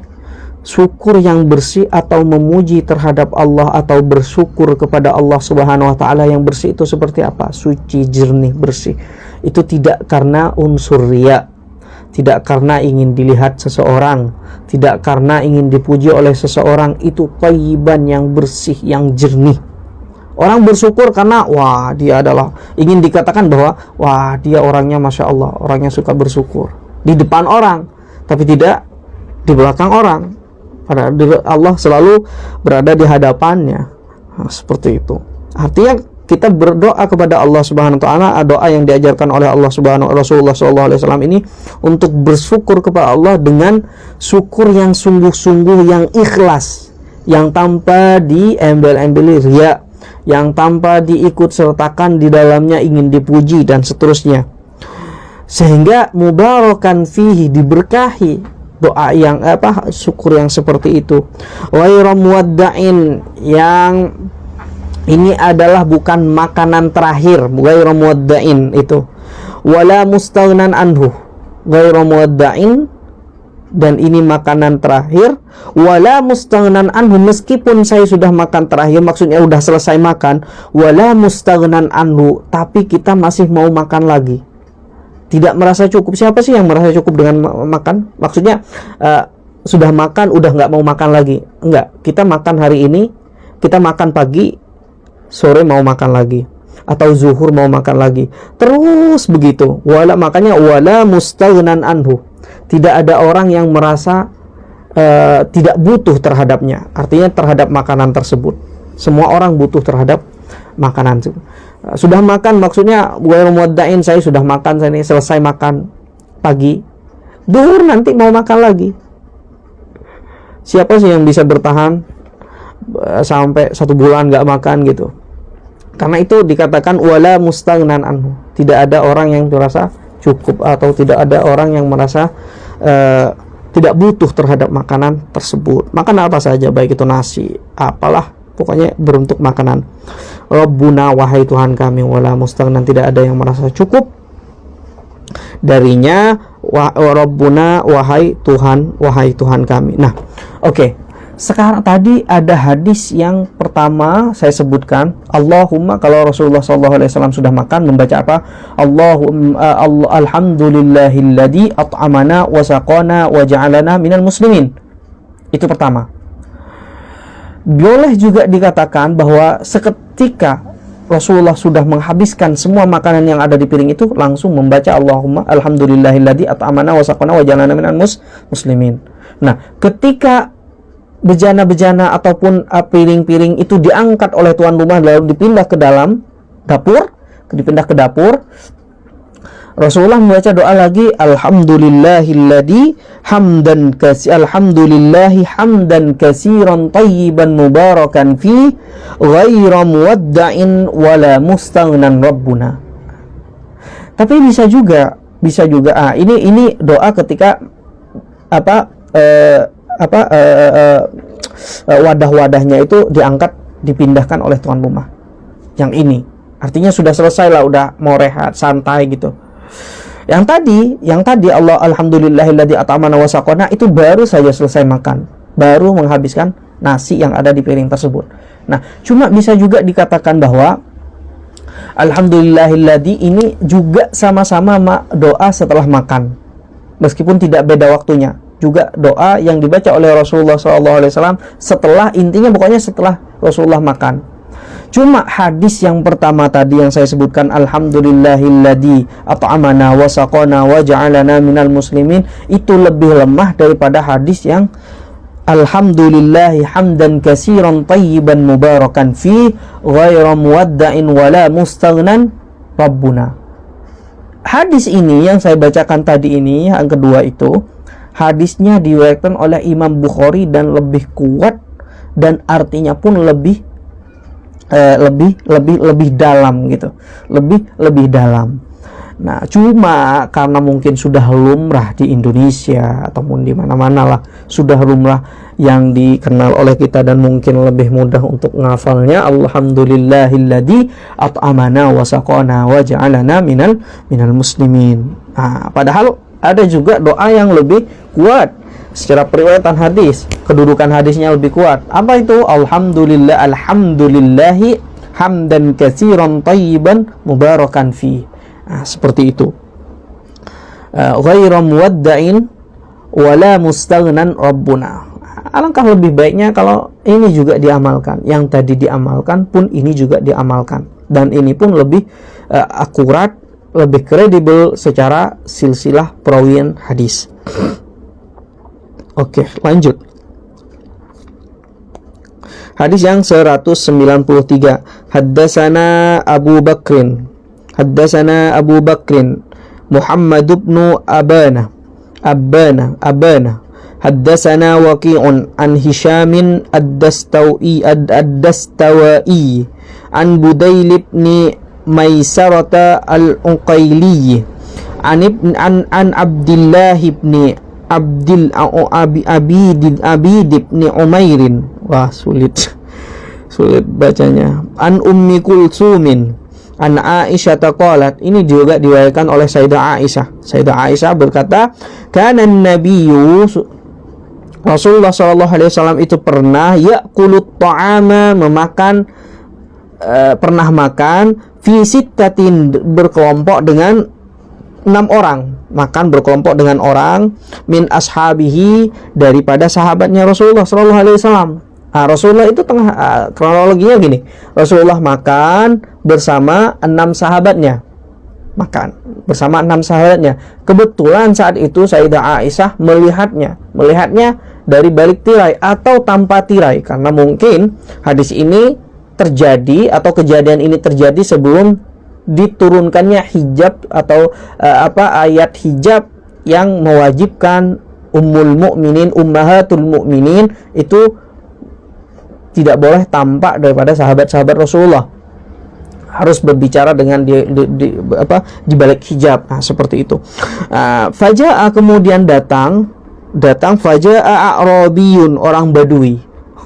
Syukur yang bersih atau memuji terhadap Allah atau bersyukur kepada Allah Subhanahu wa taala yang bersih itu seperti apa? Suci, jernih, bersih. Itu tidak karena unsur riya, tidak karena ingin dilihat seseorang, tidak karena ingin dipuji oleh seseorang. Itu thayyiban, yang bersih, yang jernih. Orang bersyukur karena wah, dia adalah, ingin dikatakan bahwa wah, dia orangnya Masya Allah, orangnya suka bersyukur di depan orang, tapi tidak di belakang orang. Padahal Allah selalu berada di hadapannya. Nah, seperti itu. Artinya kita berdoa kepada Allah Subhanahu wa taala, doa yang diajarkan oleh Allah Rasulullah SAW ini, untuk bersyukur kepada Allah dengan syukur yang sungguh-sungguh, yang ikhlas, yang tanpa diembel-embeli riya, yang tanpa diikut sertakan di dalamnya ingin dipuji dan seterusnya, sehingga mubarakan fihi, diberkahi doa yang syukur yang seperti itu. Ghairu muwadda'in, yang ini adalah bukan makanan terakhir, ghairu muwadda'in itu, wala mustaghnan anhu, ghairu muwadda'in, dan ini makanan terakhir, wala mustaghnan anhu, meskipun saya sudah makan terakhir, maksudnya sudah selesai makan, wala mustaghnan anhu, tapi kita masih mau makan lagi, tidak merasa cukup. Siapa sih yang merasa cukup dengan makan? Maksudnya sudah makan, udah nggak mau makan lagi? Enggak, kita makan hari ini, kita makan pagi, sore mau makan lagi, atau zuhur mau makan lagi, terus begitu. Makanya wala mustaghnan anhu, tidak ada orang yang merasa tidak butuh terhadapnya, artinya terhadap makanan tersebut. Semua orang butuh terhadap makanan. Sudah makan, maksudnya ghairu muwadda'in, saya sudah makan, saya ini selesai makan pagi, zuhur nanti mau makan lagi. Siapa sih yang bisa bertahan sampai 1 bulan nggak makan gitu? Karena itu dikatakan wala mustaghnan anhu, tidak ada orang yang merasa cukup, atau tidak ada orang yang merasa tidak butuh terhadap makanan tersebut. Makan apa saja, baik itu nasi, apalah, pokoknya beruntuk makanan. Rabbuna, wahai Tuhan kami, wala mustaghnan, tidak ada yang merasa cukup darinya. Rabbuna, wahai Tuhan kami. Nah, oke. Sekarang tadi ada hadis yang pertama saya sebutkan, Allahumma, kalau Rasulullah SAW sudah makan membaca apa? Alhamdulillahilladzi at'amana wa saqana wa ja'alana minal muslimin. Itu pertama. Boleh juga dikatakan bahwa seketika Rasulullah sudah menghabiskan semua makanan yang ada di piring itu, langsung membaca Allahumma alhamdulillahilladzi at'amana wa saqana wa ja'alana minal muslimin. Nah, ketika bejana-bejana ataupun piring-piring itu diangkat oleh tuan rumah lalu dipindah ke dalam dapur, Rasulullah membaca doa lagi, alhamdulillahilladzi alhamdulillahi hamdan katsiran thayyiban mubarakan fi ghairu muwadda'in wala mustaghnan rabbuna. Tapi bisa juga ini doa ketika wadah-wadahnya itu diangkat, dipindahkan oleh tuan rumah. Yang ini artinya sudah selesai lah, udah mau rehat, santai gitu. Yang tadi Allah alhamdulillahilladzi at'amana wa saqana itu baru saja selesai makan, baru menghabiskan nasi yang ada di piring tersebut. Nah, cuma bisa juga dikatakan bahwa alhamdulillahilladzi ini juga sama-sama doa setelah makan. Meskipun tidak beda waktunya, juga doa yang dibaca oleh Rasulullah SAW setelah, intinya pokoknya setelah Rasulullah makan. Cuma hadis yang pertama tadi yang saya sebutkan, alhamdulillahilladzi at'amana wa saqana wa ja'alana minal muslimin, itu lebih lemah daripada hadis yang alhamdulillahi hamdan katsiran tayyiban mubarakan fi ghairu muwadda'in wala mustaghnan rabbuna. Hadis ini yang saya bacakan tadi ini, yang kedua itu, hadisnya diriwayatkan oleh Imam Bukhari dan lebih kuat dan artinya pun lebih dalam gitu. Lebih dalam. Nah, cuma karena mungkin sudah lumrah di Indonesia ataupun di mana-mana lah, sudah lumrah yang dikenal oleh kita dan mungkin lebih mudah untuk ngafalnya, alhamdulillahilladzi at'amana wa saqana wa ja'alana minal muslimin. Nah, padahal ada juga doa yang lebih kuat secara periwayatan hadis, kedudukan hadisnya lebih kuat. Apa itu? Alhamdulillahi hamdan katsiran tayyiban mubarakan fi. Nah, seperti itu. Ghairu muwadda'in wala mustaghnan rabbuna. Alangkah lebih baiknya kalau ini juga diamalkan. Yang tadi diamalkan pun ini juga diamalkan. Dan ini pun lebih akurat, lebih kredibel secara silsilah perawian hadis. Oke, lanjut. Hadis yang 193. Haddatsana Abu Bakrin Muhammad bin Abana Haddatsana Waqi'un an Hishamin ad-Dastawai an Budail bin Maisarata al-Uqaili an Abdullah bin Abid bin Umairin. Wah, sulit bacanya. An Ummi Kulsumin an Aisyah qalat, ini juga diriwayatkan oleh Sayyidah Aisyah berkata, kana nabiyyu Rasulullah SAW itu pernah ya'kulut ta'ama, pernah makan fi sittatin, berkelompok dengan 6 orang, makan berkelompok dengan orang min ashabihi, daripada sahabatnya Rasulullah SAW. Nah, Rasulullah itu kronologinya gini, Rasulullah makan bersama 6 sahabatnya. Kebetulan saat itu Sayyidah Aisyah melihatnya dari balik tirai atau tanpa tirai, karena mungkin hadis ini terjadi atau kejadian ini terjadi sebelum diturunkannya hijab atau ayat hijab yang mewajibkan ummahatul mu'minin itu tidak boleh tampak daripada sahabat-sahabat Rasulullah, harus berbicara dengan di balik hijab. Nah, seperti itu. Faja'a, kemudian datang faja'a a'rabiyun, orang Badui,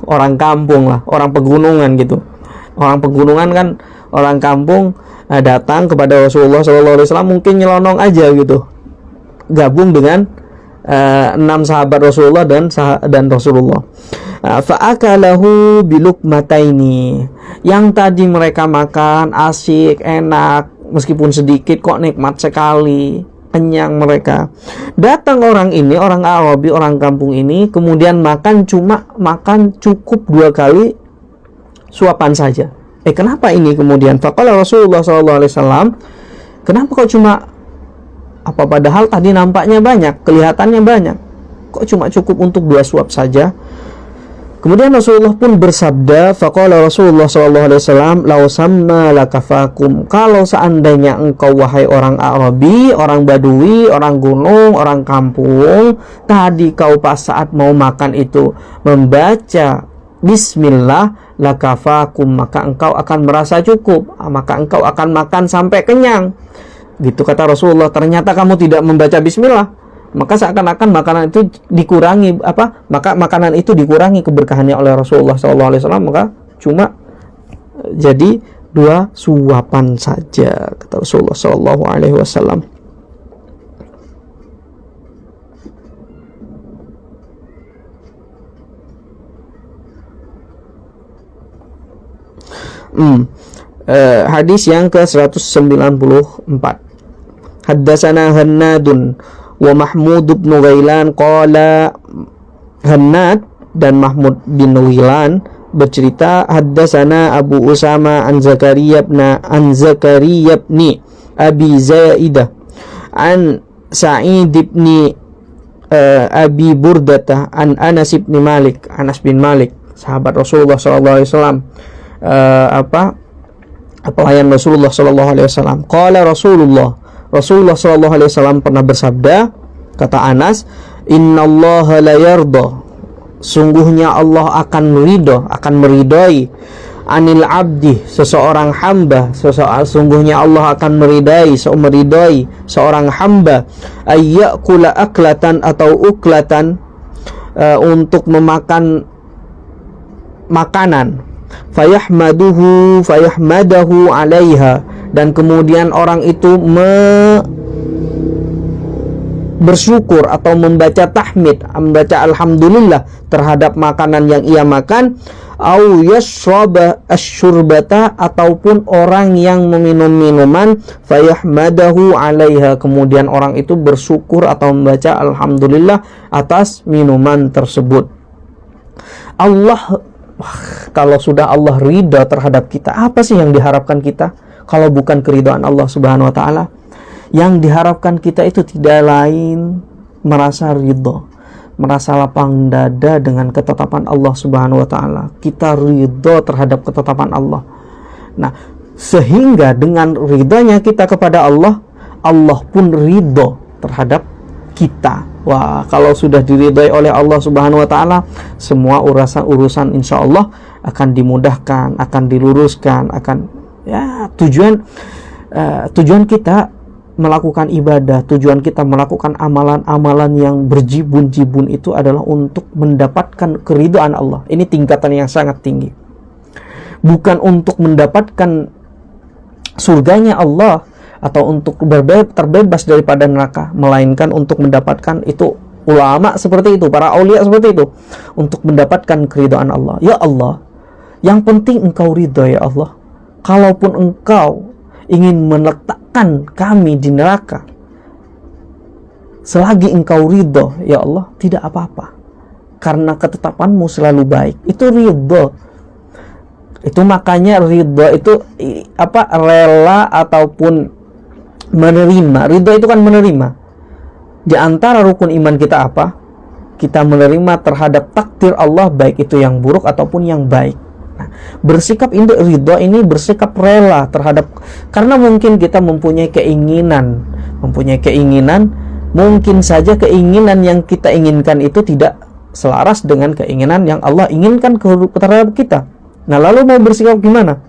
orang kampung lah, orang pegunungan gitu. Orang pegunungan kan orang kampung, datang kepada Rasulullah SAW, mungkin nyelonong aja gitu, gabung dengan 6 sahabat Rasulullah dan Rasulullah. Fa'akalahu bilukmataini, yang tadi mereka makan asik, enak, meskipun sedikit kok nikmat sekali, kenyang mereka. Datang orang ini, orang Arabi, orang kampung ini, kemudian makan cukup 2 kali suapan saja. Kenapa ini kemudian? Faqala Rasulullah SAW, kenapa kok cuma padahal tadi nampaknya banyak, kelihatannya banyak, kok cuma cukup untuk 2 suap saja? Kemudian Rasulullah pun bersabda, faqala Rasulullah SAW, law samma lakafakum, kalau seandainya engkau wahai orang Arabi, orang Badui, orang gunung, orang kampung, tadi kau pas saat mau makan itu membaca Bismillah, lakafakum, maka engkau akan merasa cukup, maka engkau akan makan sampai kenyang. Gitu kata Rasulullah. Ternyata kamu tidak membaca Bismillah, maka seakan-akan makanan itu dikurangi, maka makanan itu dikurangi keberkahannya oleh Rasulullah SAW, maka cuma jadi 2 suapan saja, kata Rasulullah SAW. Hadis yang ke-194. Haddatsana Hannadun wa Mahmud bin Ghailan qala. Hannad dan Mahmud bin Ghailan bercerita, haddatsana Abu Usama an Zakaria ibn Abi Zaidah an Sa'id ibn Abi Burdah an Anas bin Malik, sahabat Rasulullah sallallahu alaihi wasallam, pelayan Rasulullah sallallahu alaihi wasallam. Qala Rasulullah sallallahu alaihi wasallam pernah bersabda, kata Anas, innallaha la yarda, sungguhnya Allah akan meridai anil abdi, seseorang hamba, sungguhnya Allah akan meridai seorang hamba, ayyakula aklatan atau uklatan, untuk memakan makanan, fayahmadahu alaiha, dan kemudian orang itu bersyukur atau membaca tahmid, membaca alhamdulillah terhadap makanan yang ia makan, au yashraba asyurbata, ataupun orang yang meminum minuman, fayahmadahu alaiha, kemudian orang itu bersyukur atau membaca alhamdulillah atas minuman tersebut. Allah, kalau sudah Allah ridha terhadap kita, apa sih yang diharapkan kita kalau bukan keridhaan Allah Subhanahu wa taala? Yang diharapkan kita itu tidak lain merasa ridho, merasa lapang dada dengan ketetapan Allah Subhanahu wa taala. Kita ridho terhadap ketetapan Allah. Nah, sehingga dengan ridhonya kita kepada Allah, Allah pun ridho terhadap kita. Wah, kalau sudah diridhai oleh Allah Subhanahu wa taala, semua urusan insya Allah akan dimudahkan, akan diluruskan, akan tujuan kita melakukan ibadah, tujuan kita melakukan amalan-amalan yang berjibun-jibun itu adalah untuk mendapatkan keridhaan Allah. Ini tingkatan yang sangat tinggi. Bukan untuk mendapatkan surganya Allah atau untuk terbebas daripada neraka, melainkan untuk mendapatkan, itu ulama seperti itu, para aulia seperti itu, untuk mendapatkan keridhaan Allah. Ya Allah, yang penting engkau ridha ya Allah. Kalaupun engkau ingin meletakkan kami di neraka, selagi engkau ridho ya Allah, tidak apa-apa, karena ketetapanmu selalu baik. Itu ridho. Itu makanya ridho itu rela ataupun menerima. Ridho itu kan menerima. Di antara rukun iman kita apa? Kita menerima terhadap takdir Allah, baik itu yang buruk ataupun yang baik. Nah, bersikap ridho ini bersikap rela terhadap, karena mungkin kita mempunyai keinginan, mungkin saja keinginan yang kita inginkan itu tidak selaras dengan keinginan yang Allah inginkan terhadap kita. Nah, lalu mau bersikap gimana?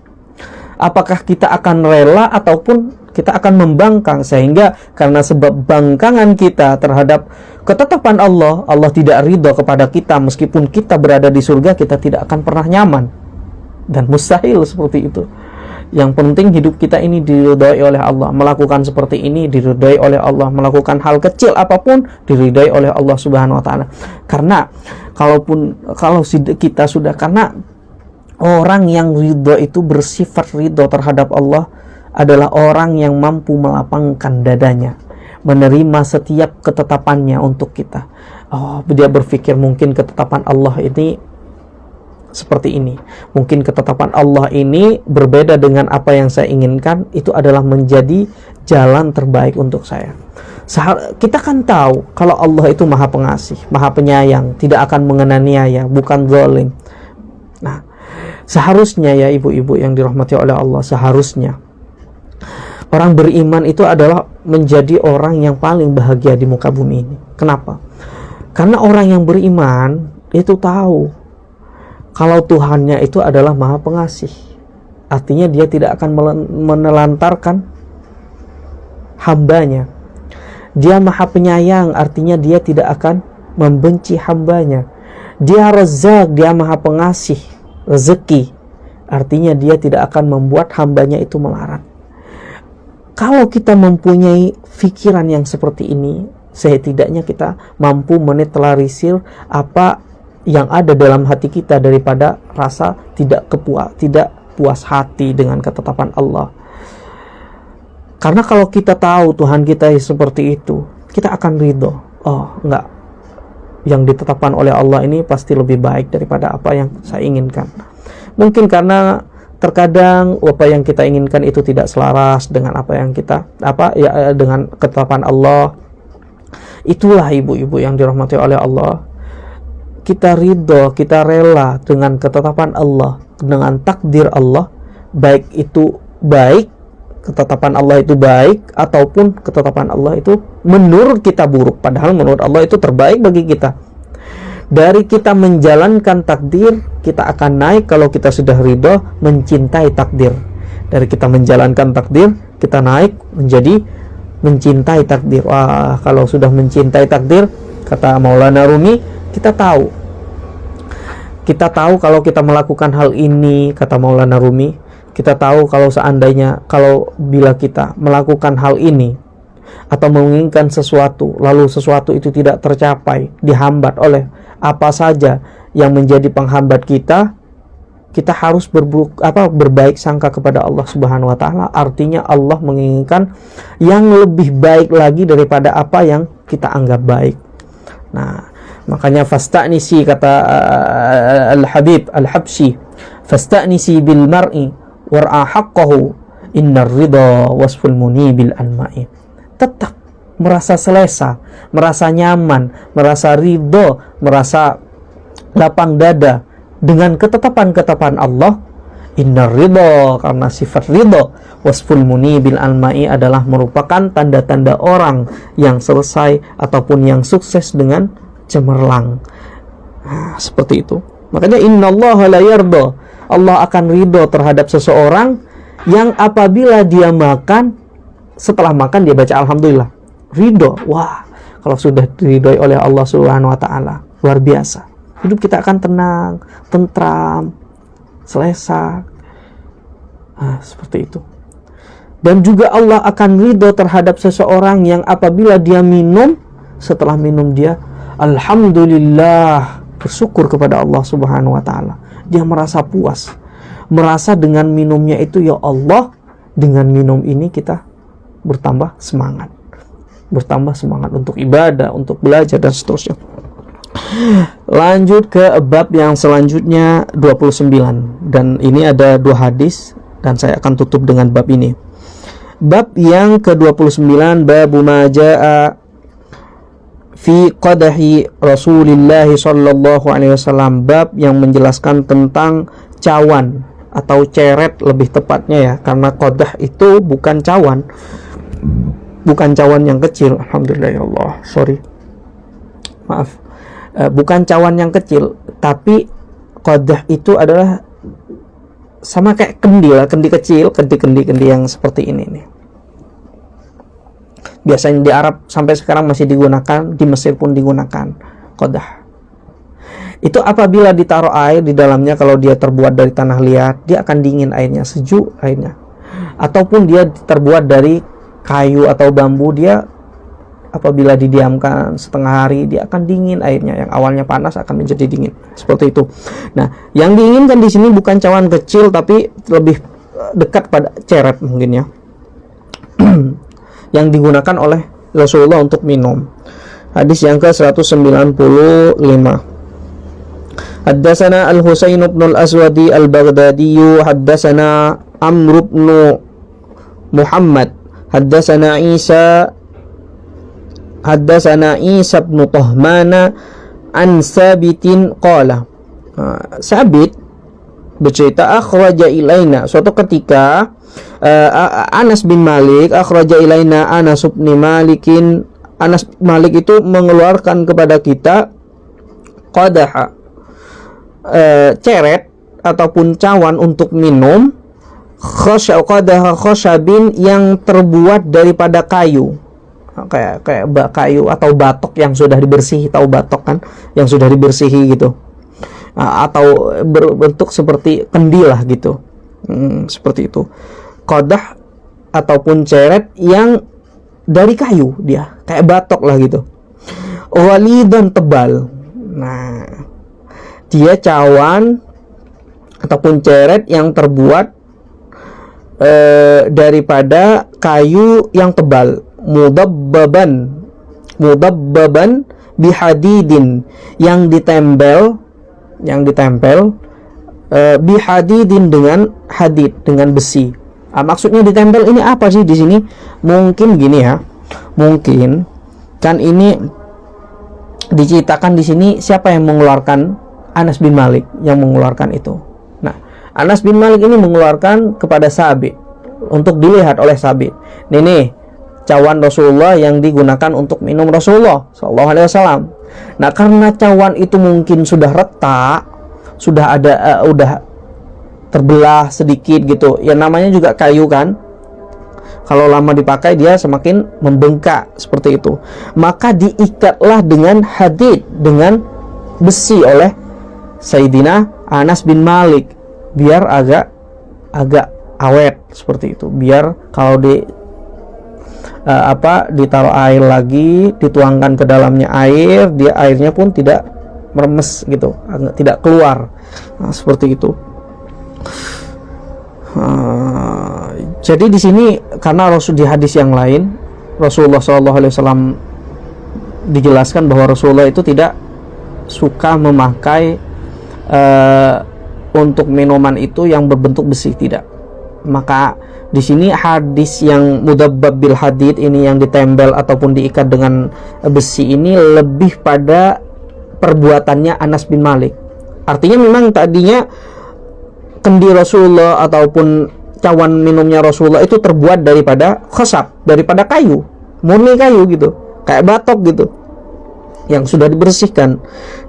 Apakah kita akan rela ataupun kita akan membangkang, sehingga karena sebab bangkangan kita terhadap ketetapan Allah, Allah tidak ridho kepada kita, meskipun kita berada di surga, kita tidak akan pernah nyaman. Dan mustahil seperti itu. Yang penting hidup kita ini diridhai oleh Allah. Melakukan seperti ini diridhai oleh Allah. Melakukan hal kecil apapun diridhai oleh Allah Subhanahu wa taala. Karena kalau kita sudah, karena orang yang ridho itu bersifat ridho terhadap Allah adalah orang yang mampu melapangkan dadanya, menerima setiap ketetapannya untuk kita. Oh, dia berpikir mungkin ketetapan Allah ini seperti ini, mungkin ketetapan Allah ini berbeda dengan apa yang saya inginkan, itu adalah menjadi jalan terbaik untuk saya. Kita kan tahu kalau Allah itu maha pengasih, maha penyayang, tidak akan menganiaya, bukan zalim. Nah, seharusnya ya ibu-ibu yang dirahmati oleh Allah, seharusnya orang beriman itu adalah menjadi orang yang paling bahagia di muka bumi ini. Kenapa? Karena orang yang beriman itu tahu kalau Tuhannya itu adalah maha pengasih. Artinya dia tidak akan menelantarkan hambanya. Dia maha penyayang, artinya dia tidak akan membenci hambanya. Dia Razzaq, dia maha pengasih rezeki, artinya dia tidak akan membuat hambanya itu melarat. Kalau kita mempunyai pikiran yang seperti ini, setidaknya kita mampu menetralisir apa yang ada dalam hati kita daripada rasa tidak puas hati dengan ketetapan Allah. Karena kalau kita tahu Tuhan kita seperti itu, kita akan ridho. Oh, enggak, yang ditetapkan oleh Allah ini pasti lebih baik daripada apa yang saya inginkan. Mungkin karena terkadang apa yang kita inginkan itu tidak selaras dengan apa yang kita dengan ketetapan Allah. Itulah ibu-ibu yang dirahmati oleh Allah. Kita ridho, kita rela dengan ketetapan Allah, dengan takdir Allah, baik itu baik, ketetapan Allah itu baik, ataupun ketetapan Allah itu menurut kita buruk, padahal menurut Allah itu terbaik bagi kita. Dari kita menjalankan takdir, kita akan naik kalau kita sudah ridho mencintai takdir. Dari kita menjalankan takdir, kita naik menjadi mencintai takdir. Wah, kalau sudah mencintai takdir, kata Maulana Rumi, kita tahu kalau kita melakukan hal ini, kata Maulana Rumi, kita tahu kalau bila kita melakukan hal ini atau menginginkan sesuatu, lalu sesuatu itu tidak tercapai, dihambat oleh apa saja yang menjadi penghambat kita harus berbaik sangka kepada Allah Subhanahu wa taala. Artinya Allah menginginkan yang lebih baik lagi daripada apa yang kita anggap baik. Nah, makanya fasta'nisi, kata Al-Habib Al-Habsyi, fasta'nisi bil mar'i war'a haqqahu innar ridha wasful munibil anma'i. Tetap merasa selesa, merasa nyaman, merasa ridho, merasa lapang dada dengan ketetapan-ketetapan Allah. Innar ridha, karena sifat ridho wasful munibil anma'i adalah merupakan tanda-tanda orang yang selesai ataupun yang sukses dengan cemerlang. Nah, seperti itu. Makanya innallaha la yarda, Allah akan ridho terhadap seseorang yang apabila dia makan, setelah makan dia baca alhamdulillah. Ridho. Wah, kalau sudah diridhoi oleh Allah Subhanahu wa taala, luar biasa. Hidup kita akan tenang, tentram, selesa. Nah, seperti itu. Dan juga Allah akan ridho terhadap seseorang yang apabila dia minum, setelah minum dia alhamdulillah, bersyukur kepada Allah Subhanahu wa taala. Dia merasa puas, merasa dengan minumnya itu, ya Allah, dengan minum ini kita bertambah semangat untuk ibadah, untuk belajar dan seterusnya. Lanjut ke bab yang selanjutnya 29, dan ini ada 2 hadis dan saya akan tutup dengan bab ini. Bab yang ke-29, babu ma jaa fi qadahi Rasulillah sallallahu alaihi wasallam, bab yang menjelaskan tentang cawan atau ceret lebih tepatnya ya, karena qadah itu bukan cawan yang kecil. Alhamdulillah ya Allah, maaf, bukan cawan yang kecil, tapi qadah itu adalah sama kayak kendi kecil, kendi yang seperti ini nih. Biasanya di Arab sampai sekarang masih digunakan, di Mesir pun digunakan qadah. Itu apabila ditaruh air di dalamnya, kalau dia terbuat dari tanah liat, dia akan dingin airnya, sejuk airnya. Ataupun dia terbuat dari kayu atau bambu, dia apabila didiamkan setengah hari, dia akan dingin airnya. Yang awalnya panas akan menjadi dingin. Seperti itu. Nah, yang diinginkan di sini bukan cawan kecil, tapi lebih dekat pada ceret mungkin ya. Yang digunakan oleh Rasulullah untuk minum. Hadis yang ke-195. Haddatsana Al-Husain bin Al-Aswadi Al-Baghdadi, haddatsana Amr bin Muhammad, haddatsana Isa bin Tuhmana an Sabitin qala. Sabit bercerita, akhraja ilaina, suatu ketika Anas bin Malik, akhraja ilaina Anas bin Malikin, Anas Malik itu mengeluarkan kepada kita qadaha, ceret ataupun cawan untuk minum, qadaha khashabin, yang terbuat daripada kayu, kayak kayu atau batok yang sudah dibersihi, tahu batok kan, yang sudah dibersihi gitu, atau berbentuk seperti kendi lah gitu, seperti itu. Qadah ataupun ceret yang dari kayu, dia kayak batok lah gitu, walidan, tebal. Nah, dia cawan ataupun ceret yang terbuat daripada kayu yang tebal, mudabbaban bihadidin, yang ditempel bihadidin, dengan hadid, dengan besi. Maksudnya ditempel ini apa sih di sini? Mungkin gini ya, mungkin kan ini diceritakan di sini siapa yang mengeluarkan, Anas bin Malik yang mengeluarkan itu. Nah, Anas bin Malik ini mengeluarkan kepada Sabit untuk dilihat oleh Sabit. Nih cawan Rasulullah yang digunakan untuk minum Rasulullah Shallallahu Alaihi Wasallam. Nah, karena cawan itu mungkin sudah retak, sudah ada udah terbelah sedikit gitu. Ya namanya juga kayu kan. Kalau lama dipakai dia semakin membengkak seperti itu. Maka diikatlah dengan hadid, dengan besi oleh Sayyidina Anas bin Malik biar agak awet seperti itu. Biar kalau ditaruh air lagi, dituangkan ke dalamnya air, airnya pun tidak meremes gitu, tidak keluar. Nah, seperti itu. Jadi di sini karena di hadis yang lain Rasulullah SAW dijelaskan bahwa Rasulullah itu tidak suka memakai untuk minuman itu yang berbentuk besi, tidak. Maka di sini hadis yang mudabbab bil hadid ini, yang ditempel ataupun diikat dengan besi ini, lebih pada perbuatannya Anas bin Malik. Artinya memang tadinya kendi Rasulullah ataupun cawan minumnya Rasulullah itu terbuat daripada khasab, daripada kayu, murni kayu gitu, kayak batok gitu, yang sudah dibersihkan.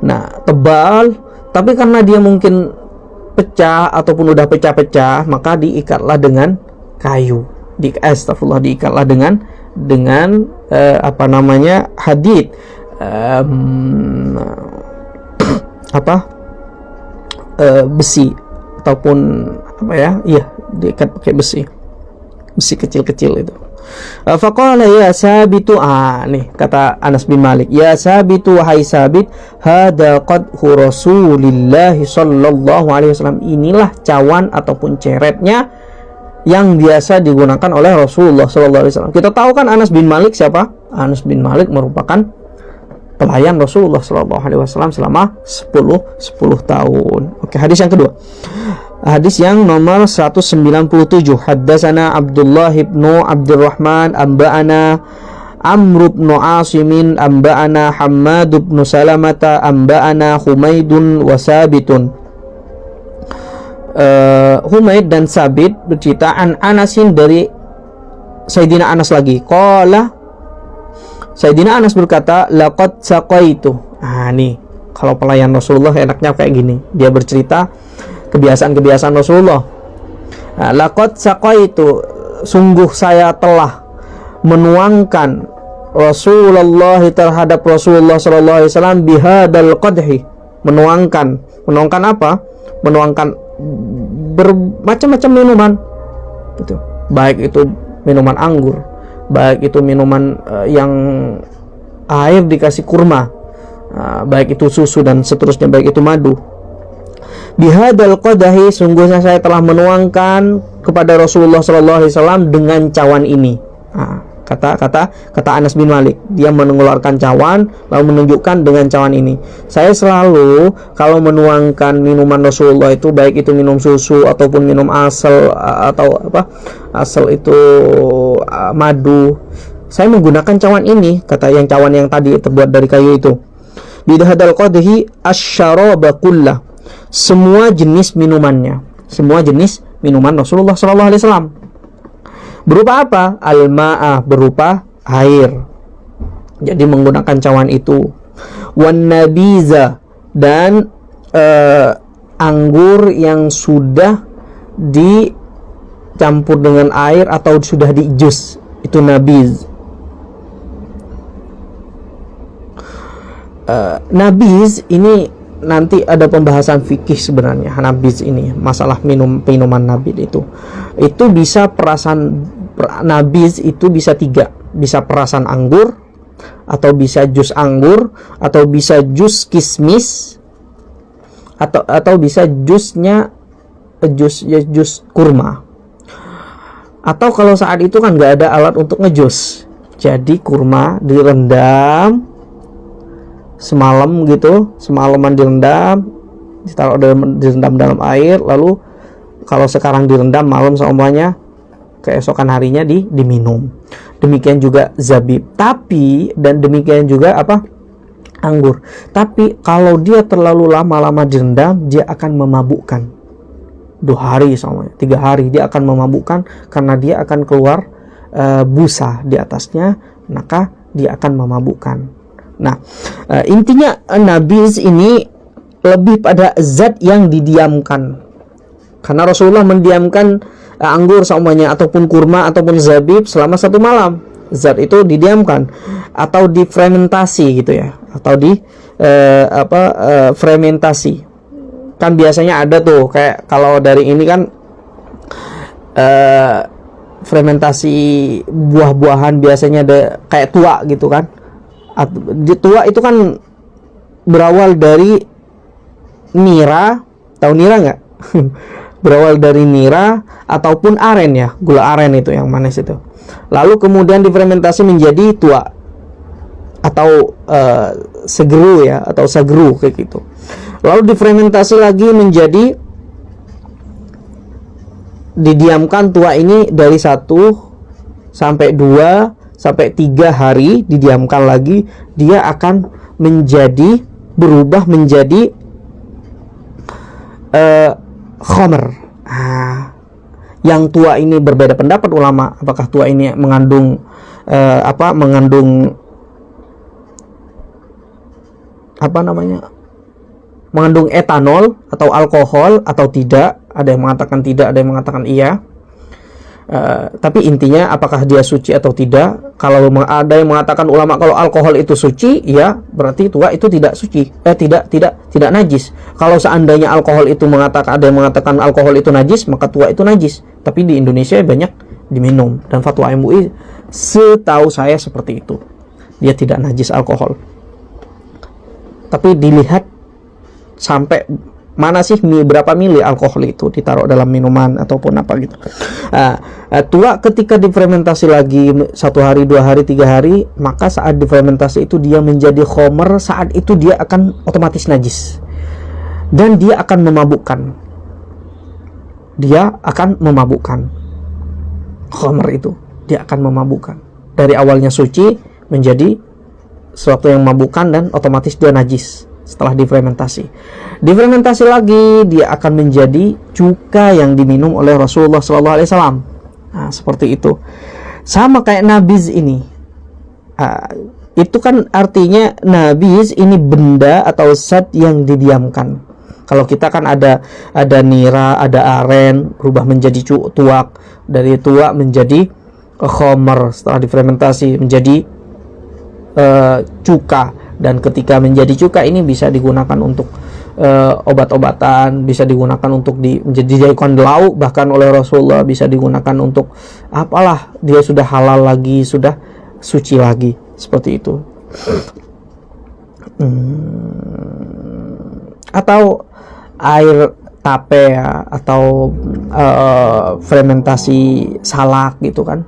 Nah, tebal, tapi karena dia mungkin pecah ataupun udah pecah-pecah, maka diikatlah dengan kayu. Diikatlah dengan hadid, besi ataupun diikat pakai besi kecil-kecil itu. Faqala ya Sabitu, nih kata Anas bin Malik, ya Sabitu, wahai Sabit, hada qadhu Rasulillah sallallahu alaihi wasallam, inilah cawan ataupun ceretnya yang biasa digunakan oleh Rasulullah sallallahu alaihi wasallam. Kita tahu kan Anas bin Malik siapa? Anas bin Malik merupakan pelayan Rasulullah sallallahu alaihi wasallam selama 10 tahun. Oke, hadis yang kedua. Hadis yang nomor 197. Haddatsana Abdullah ibn Abdurrahman amba'ana Amr ibn Asimin amba'ana Hammad ibn Salamata amba'ana Humaidun wa Sabitun. Humaid dan Sabit bercerita an Anasin, dari Sayyidina Anas lagi. Qala, Sayyidina Anas berkata, laqad saqaitu. Nih, kalau pelayan Rasulullah enaknya kayak gini. Dia bercerita kebiasaan-kebiasaan Rasulullah. Laqad saqaitu, sungguh saya telah menuangkan Rasulullah terhadap Rasulullah sallallahu alaihi wasallam bihadal qadhi. Menuangkan apa? Menuangkan bermacam-macam minuman. Gitu. Baik itu minuman anggur, baik itu minuman yang air dikasih kurma, baik itu susu dan seterusnya, baik itu madu. Bihadal qadahi, sungguhnya saya telah menuangkan kepada Rasulullah sallallahu alaihi wasallam dengan cawan ini. Kata Anas bin Malik, dia mengeluarkan cawan lalu menunjukkan dengan cawan ini. Saya selalu kalau menuangkan minuman Rasulullah itu, baik itu minum susu ataupun minum asal atau asal itu madu, saya menggunakan cawan ini. Kata yang cawan yang tadi terbuat dari kayu itu. Bihadal qadhi asyaraba kullah, semua jenis minumannya, semua jenis minuman Rasulullah sallallahu alaihi wasallam. Berupa apa? Al-ma'ah, berupa air. Jadi menggunakan cawan itu. Wan nabiza, dan anggur yang sudah dicampur dengan air atau sudah di-jus, itu nabiz. Nabiz ini nanti ada pembahasan fikih sebenarnya. Nabiz ini masalah minuman nabiz itu bisa perasan. Nabiz itu bisa 3, bisa perasan anggur, atau bisa jus anggur, atau bisa jus kismis, atau bisa jusnya jus kurma. Atau kalau saat itu kan nggak ada alat untuk ngejus, jadi kurma direndam semalam gitu, semalaman direndam, direndam dalam air, lalu kalau sekarang direndam malam semuanya, keesokan harinya diminum. Demikian juga zabib. Tapi dan demikian juga anggur. Tapi kalau dia terlalu lama-lama direndam, dia akan memabukkan. 2 hari semuanya, 3 hari dia akan memabukkan karena dia akan keluar busa di atasnya, maka dia akan memabukkan. Nah, intinya nabiz ini lebih pada zat yang didiamkan. Karena Rasulullah mendiamkan anggur semuanya ataupun kurma ataupun zabib selama 1 malam. Zat itu didiamkan atau difermentasi gitu ya, atau fermentasi. Kan biasanya ada tuh kayak kalau dari ini kan fermentasi buah-buahan biasanya ada kayak tua gitu kan. Tua itu kan berawal dari nira, tahu nira nggak? Berawal dari nira ataupun aren ya, gula aren itu yang manis itu. Lalu kemudian difermentasi menjadi tua atau segeru ya, atau sagru kayak gitu. Lalu difermentasi lagi menjadi, didiamkan tua ini dari 1 sampai 2 sampai 3 hari didiamkan lagi, dia akan berubah menjadi khamr. Yang tua ini berbeda pendapat ulama, apakah tua ini mengandung mengandung etanol atau alkohol atau tidak. Ada yang mengatakan tidak, ada yang mengatakan iya. Tapi intinya apakah dia suci atau tidak. Kalau ada yang mengatakan ulama kalau alkohol itu suci, ya berarti tua itu tidak suci, tidak najis. Kalau seandainya alkohol itu ada yang mengatakan alkohol itu najis, maka tua itu najis. Tapi di Indonesia banyak diminum, dan fatwa MUI setahu saya seperti itu, dia tidak najis alkohol. Tapi dilihat sampai mana sih berapa mili alkohol itu ditaruh dalam minuman ataupun apa gitu. Tua ketika difermentasi lagi 1 hari, 2 hari, 3 hari, maka saat difermentasi itu dia menjadi khamr. Saat itu dia akan otomatis najis dan dia akan memabukkan. Dia akan memabukkan. Khamr itu dia akan memabukkan. Dari awalnya suci menjadi sesuatu yang memabukkan dan otomatis dia najis. Setelah difermentasi lagi, dia akan menjadi cuka yang diminum oleh Rasulullah SAW. Nah, seperti itu. Sama kayak nabiz ini. Itu kan artinya nabiz ini benda atau zat yang didiamkan. Kalau kita kan ada nira, ada aren, berubah menjadi tuak, dari tuak menjadi khamr, setelah difermentasi menjadi cuka. Dan ketika menjadi cuka ini bisa digunakan untuk obat-obatan, bisa digunakan untuk dijadikan lauk bahkan oleh Rasulullah, bisa digunakan untuk apalah, dia sudah halal lagi, sudah suci lagi, seperti itu. Atau air tape ya, atau fermentasi salak gitu kan.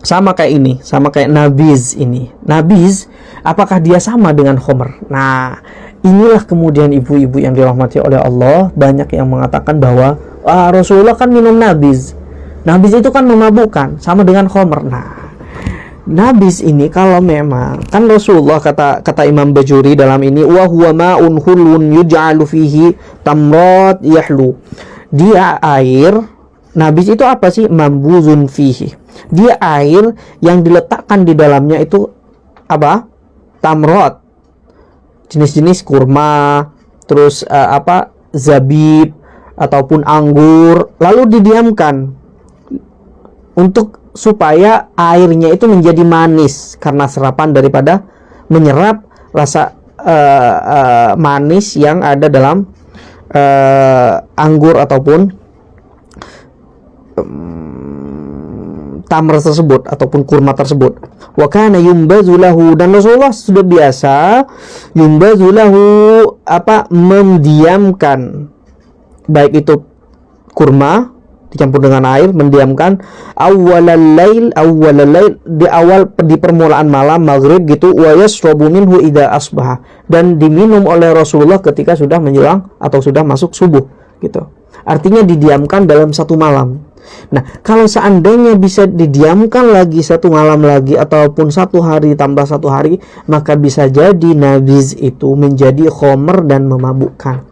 Sama kayak ini, sama kayak nabiz ini. Nabiz, apakah dia sama dengan khamr? Nah, inilah kemudian ibu-ibu yang dirahmati oleh Allah, banyak yang mengatakan bahwa Rasulullah kan minum nabiz. Nabiz itu kan memabukkan, sama dengan khamr. Nah, nabiz ini kalau memang kan Rasulullah kata Imam Bajuri dalam ini, wa huwa ma'un hulun yuj'alu fihi tamrat yahlu. Dia air, nabiz itu apa sih? Mambuzun fihi. Dia air yang diletakkan di dalamnya itu apa? Tamrot, jenis-jenis kurma, terus zabib ataupun anggur, lalu didiamkan untuk supaya airnya itu menjadi manis karena serapan daripada menyerap rasa manis yang ada dalam anggur ataupun tamr tersebut ataupun kurma tersebut. Wa kana yumbazu lahu, dan Rasulullah sudah biasa yumbazu lahu mendiamkan, baik itu kurma dicampur dengan air, mendiamkan awwalal lail di permulaan malam maghrib gitu, wa yashrabu minhu idza asbaha, dan diminum oleh Rasulullah ketika sudah menjelang atau sudah masuk subuh gitu. Artinya didiamkan dalam satu malam. Nah, kalau seandainya bisa didiamkan lagi satu malam lagi ataupun satu hari tambah satu hari, maka bisa jadi nabiz itu menjadi khomer dan memabukkan.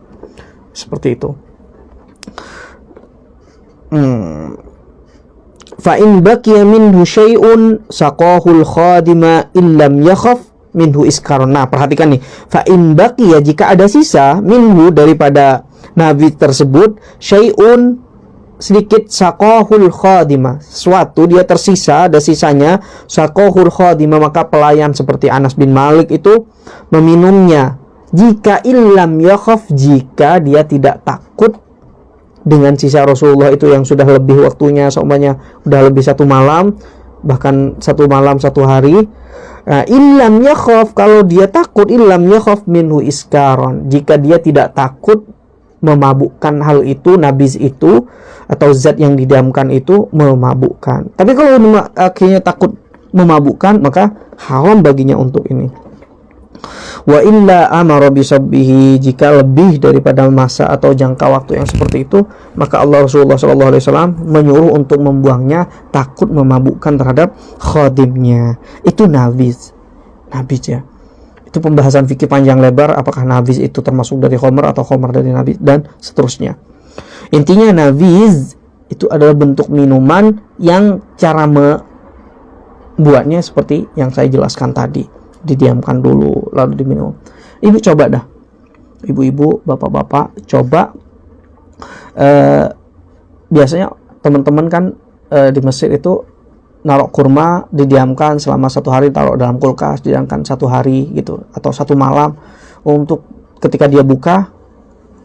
Seperti itu. Fa in baqiya minhu syai'un saqahul khadima illam yakhaf minhu iskaron. Nah, perhatikan nih. Fa in baqiya, jika ada sisa minhu daripada nabi tersebut, syai'un sedikit, saqahul khadima, sesuatu dia tersisa, ada sisanya, saqahul khadima, maka pelayan seperti Anas bin Malik itu meminumnya. Jika illam yakhaf, jika dia tidak takut dengan sisa Rasulullah itu yang sudah lebih waktunya, seumpamanya udah lebih satu malam, bahkan satu malam satu hari. Nah, illam yakhaf, kalau dia takut, illam yakhaf minhu iskaron, jika dia tidak takut memabukkan hal itu, nabiz itu atau zat yang didiamkan itu memabukkan. Tapi kalau akhirnya takut memabukkan, maka haram baginya untuk ini. Wa illa amara bisabbihi, jika lebih daripada masa atau jangka waktu yang seperti itu, maka Allah Rasulullah SAW menyuruh untuk membuangnya, takut memabukkan terhadap khadimnya. Itu nabiz ya. Itu pembahasan fikih panjang lebar, apakah nabiz itu termasuk dari khomer atau khomer dari nabiz dan seterusnya. Intinya nabiz itu adalah bentuk minuman yang cara membuatnya seperti yang saya jelaskan tadi, didiamkan dulu lalu diminum. Ibu coba dah, ibu-ibu, bapak-bapak coba. Biasanya teman-teman kan di masjid itu naruh kurma, didiamkan selama satu hari, taruh dalam kulkas, didiamkan satu hari gitu, atau satu malam, untuk ketika dia buka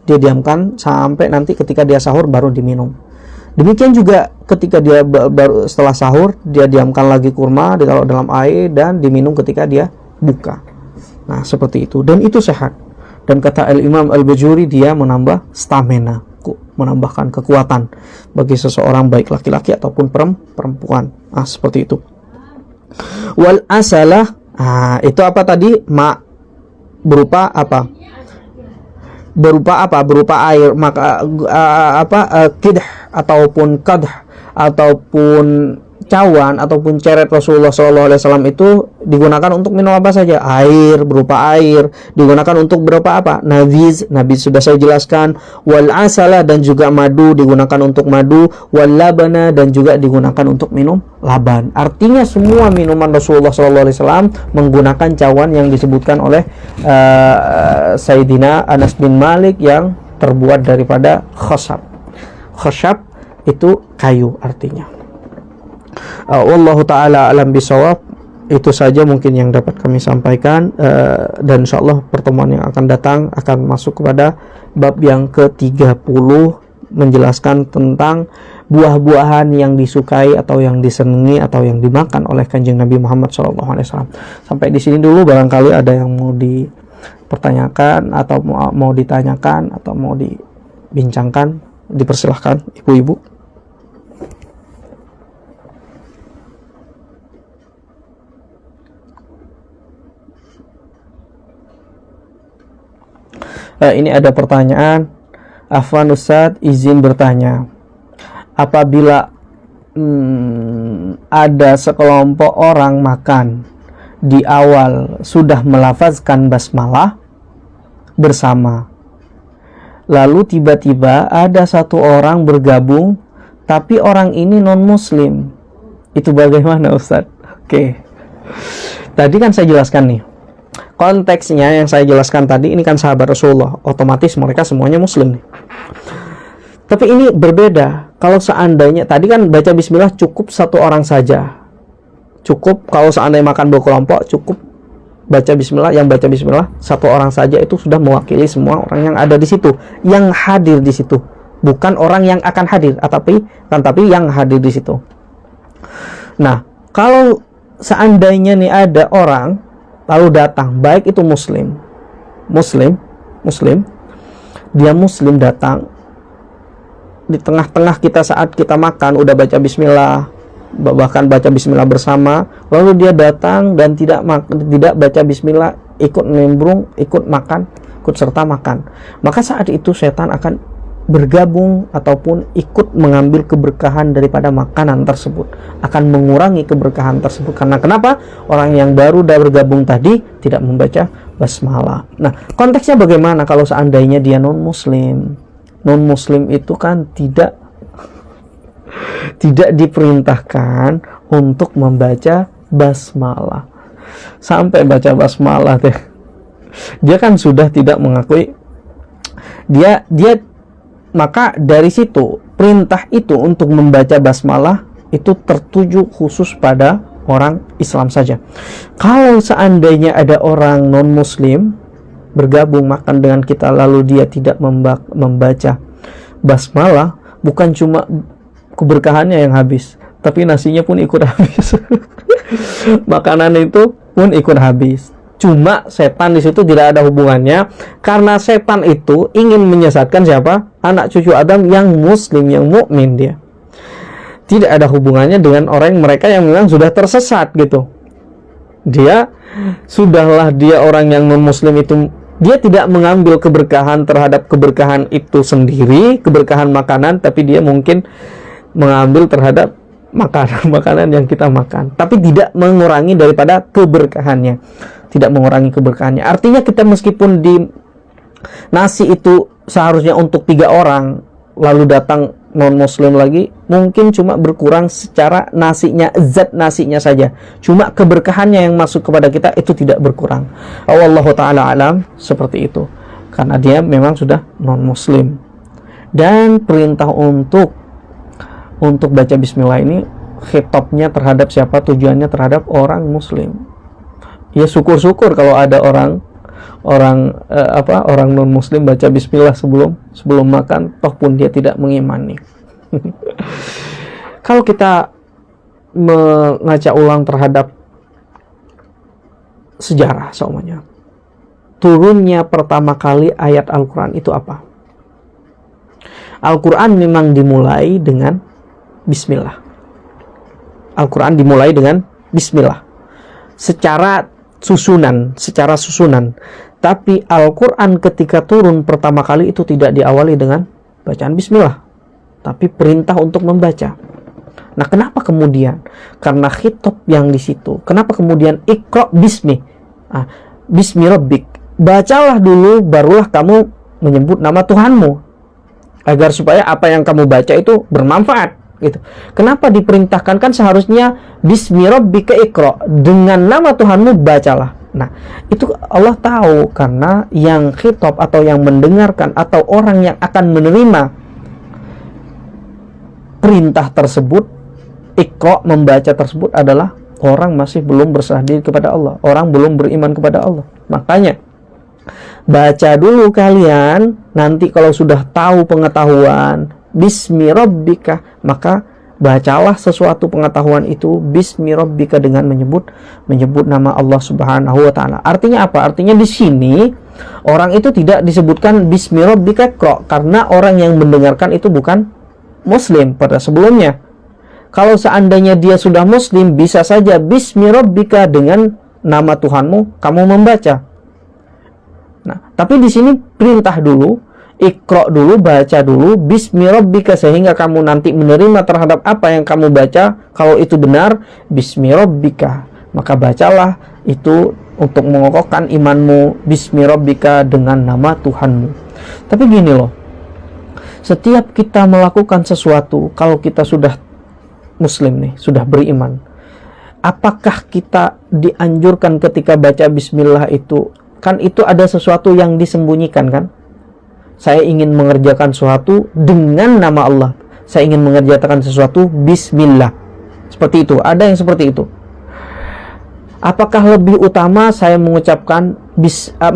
dia diamkan sampai nanti ketika dia sahur baru diminum. Demikian juga ketika dia baru setelah sahur, dia diamkan lagi kurma, ditaruh dalam air dan diminum ketika dia buka. Nah, seperti itu, dan itu sehat. Dan kata Al-Imam Al-Bajuri, dia menambah stamina, menambahkan kekuatan bagi seseorang, baik laki-laki ataupun perempuan. Nah, seperti itu. Wal asalah, itu apa tadi? Berupa apa? Berupa air. Maka kidah ataupun kadah ataupun cawan ataupun ceret Rasulullah SAW itu digunakan untuk minum apa saja. Air, berupa air. Digunakan untuk berupa apa? Nabiz sudah saya jelaskan. Wal asala, dan juga madu, digunakan untuk madu. Wal labana, dan juga digunakan untuk minum laban. Artinya semua minuman Rasulullah SAW menggunakan cawan yang disebutkan oleh Sayyidina Anas bin Malik yang terbuat daripada khashab. Khashab itu kayu artinya. Wallahu ta'ala alam bisawab. Itu saja mungkin yang dapat kami sampaikan, dan insyaallah pertemuan yang akan datang akan masuk kepada bab yang ke-30, menjelaskan tentang buah-buahan yang disukai atau yang disenangi atau yang dimakan oleh Kanjeng Nabi Muhammad SAW. Sampai di sini dulu, barangkali ada yang mau dipertanyakan atau mau ditanyakan atau mau dibincangkan, dipersilahkan ibu-ibu. Ini ada pertanyaan. Afwan Ustadz, izin bertanya, apabila ada sekelompok orang makan di awal sudah melafazkan basmalah bersama, lalu tiba-tiba ada satu orang bergabung tapi orang ini non muslim, itu bagaimana Ustadz? Oke. Tadi kan saya jelaskan nih, konteksnya yang saya jelaskan tadi, ini kan sahabat Rasulullah, otomatis mereka semuanya muslim nih. Tapi ini berbeda. Kalau seandainya tadi kan baca bismillah cukup satu orang saja, cukup. Kalau seandainya makan berkelompok, cukup baca bismillah, yang baca bismillah satu orang saja itu sudah mewakili semua orang yang ada di situ, yang hadir di situ, bukan orang yang akan hadir, tapi yang hadir di situ. Nah, kalau seandainya nih ada orang lalu datang, baik itu muslim, dia muslim datang di tengah-tengah kita saat kita makan, udah baca bismillah, bahkan baca bismillah bersama, lalu dia datang dan tidak baca bismillah, ikut nimbrung, ikut makan, ikut serta makan, maka saat itu setan akan bergabung ataupun ikut mengambil keberkahan daripada makanan tersebut, akan mengurangi keberkahan tersebut. Karena kenapa? Orang yang baru dah bergabung tadi tidak membaca basmalah. Nah, konteksnya bagaimana kalau seandainya dia non-muslim? Non-muslim itu kan tidak diperintahkan untuk membaca basmalah. Sampai baca basmalah deh. Dia kan sudah tidak mengakui, dia maka dari situ perintah itu untuk membaca basmalah itu tertuju khusus pada orang Islam saja. Kalau seandainya ada orang non-muslim bergabung makan dengan kita lalu dia tidak membaca basmalah, bukan cuma keberkahannya yang habis, tapi nasinya pun ikut habis. Makanan itu pun ikut habis. Cuma setan di situ tidak ada hubungannya, karena setan itu ingin menyesatkan siapa? Anak cucu Adam yang muslim, yang mukmin dia. Tidak ada hubungannya dengan mereka yang memang sudah tersesat gitu. Dia orang yang non muslim itu, dia tidak mengambil keberkahan terhadap keberkahan itu sendiri, keberkahan makanan, tapi dia mungkin mengambil terhadap makanan yang kita makan, tapi tidak mengurangi daripada keberkahannya. Tidak mengurangi keberkahannya. Artinya kita meskipun di nasi itu seharusnya untuk 3 orang, lalu datang non-muslim lagi, mungkin cuma berkurang secara nasinya, zat nasinya saja. Cuma keberkahannya yang masuk kepada kita itu tidak berkurang. Wallahu ta'ala alam, seperti itu. Karena dia memang sudah non-muslim. Dan perintah untuk baca bismillah ini khitabnya terhadap siapa? Tujuannya terhadap orang muslim. Ya syukur-syukur kalau ada orang non muslim baca bismillah sebelum makan, toh pun dia tidak mengimani. Kalau kita mengaca ulang terhadap sejarah semuanya, turunnya pertama kali ayat Al-Quran itu apa? Al-Quran memang dimulai dengan bismillah. Al-Quran dimulai dengan bismillah secara susunan. Tapi Al-Quran ketika turun pertama kali itu tidak diawali dengan bacaan bismillah, tapi perintah untuk membaca. Nah, kenapa kemudian? Karena khitab yang di situ. Kenapa kemudian iqra bismi? Bismi rabbik. Bacalah dulu, barulah kamu menyebut nama Tuhanmu. Agar supaya apa yang kamu baca itu bermanfaat. Gitu. Kenapa diperintahkan? Kan seharusnya bismi rabbika iqra, dengan nama Tuhanmu bacalah. Nah, itu Allah tahu, karena yang khitab atau yang mendengarkan atau orang yang akan menerima perintah tersebut, iqra, membaca tersebut adalah orang masih belum berserah diri kepada Allah, orang belum beriman kepada Allah. Makanya baca dulu kalian, nanti kalau sudah tahu pengetahuan bismi rabbika, maka bacalah sesuatu pengetahuan itu bismi rabbika dengan menyebut nama Allah Subhanahu wa taala. Artinya apa? Artinya di sini orang itu tidak disebutkan bismi rabbika karena orang yang mendengarkan itu bukan muslim pada sebelumnya. Kalau seandainya dia sudah muslim, bisa saja bismi rabbika, dengan nama Tuhanmu kamu membaca. Nah, tapi di sini perintah dulu, iqra dulu, baca dulu bismi rabbika, sehingga kamu nanti menerima terhadap apa yang kamu baca. Kalau itu benar bismi rabbika, maka bacalah itu untuk mengokohkan imanmu, bismi rabbika, dengan nama Tuhanmu. Tapi gini loh, setiap kita melakukan sesuatu, kalau kita sudah muslim nih, sudah beriman, apakah kita dianjurkan ketika baca bismillah itu, kan itu ada sesuatu yang disembunyikan kan? Saya ingin mengerjakan sesuatu dengan nama Allah. Saya ingin mengerjakan sesuatu bismillah. Seperti itu. Ada yang seperti itu. Apakah lebih utama saya mengucapkan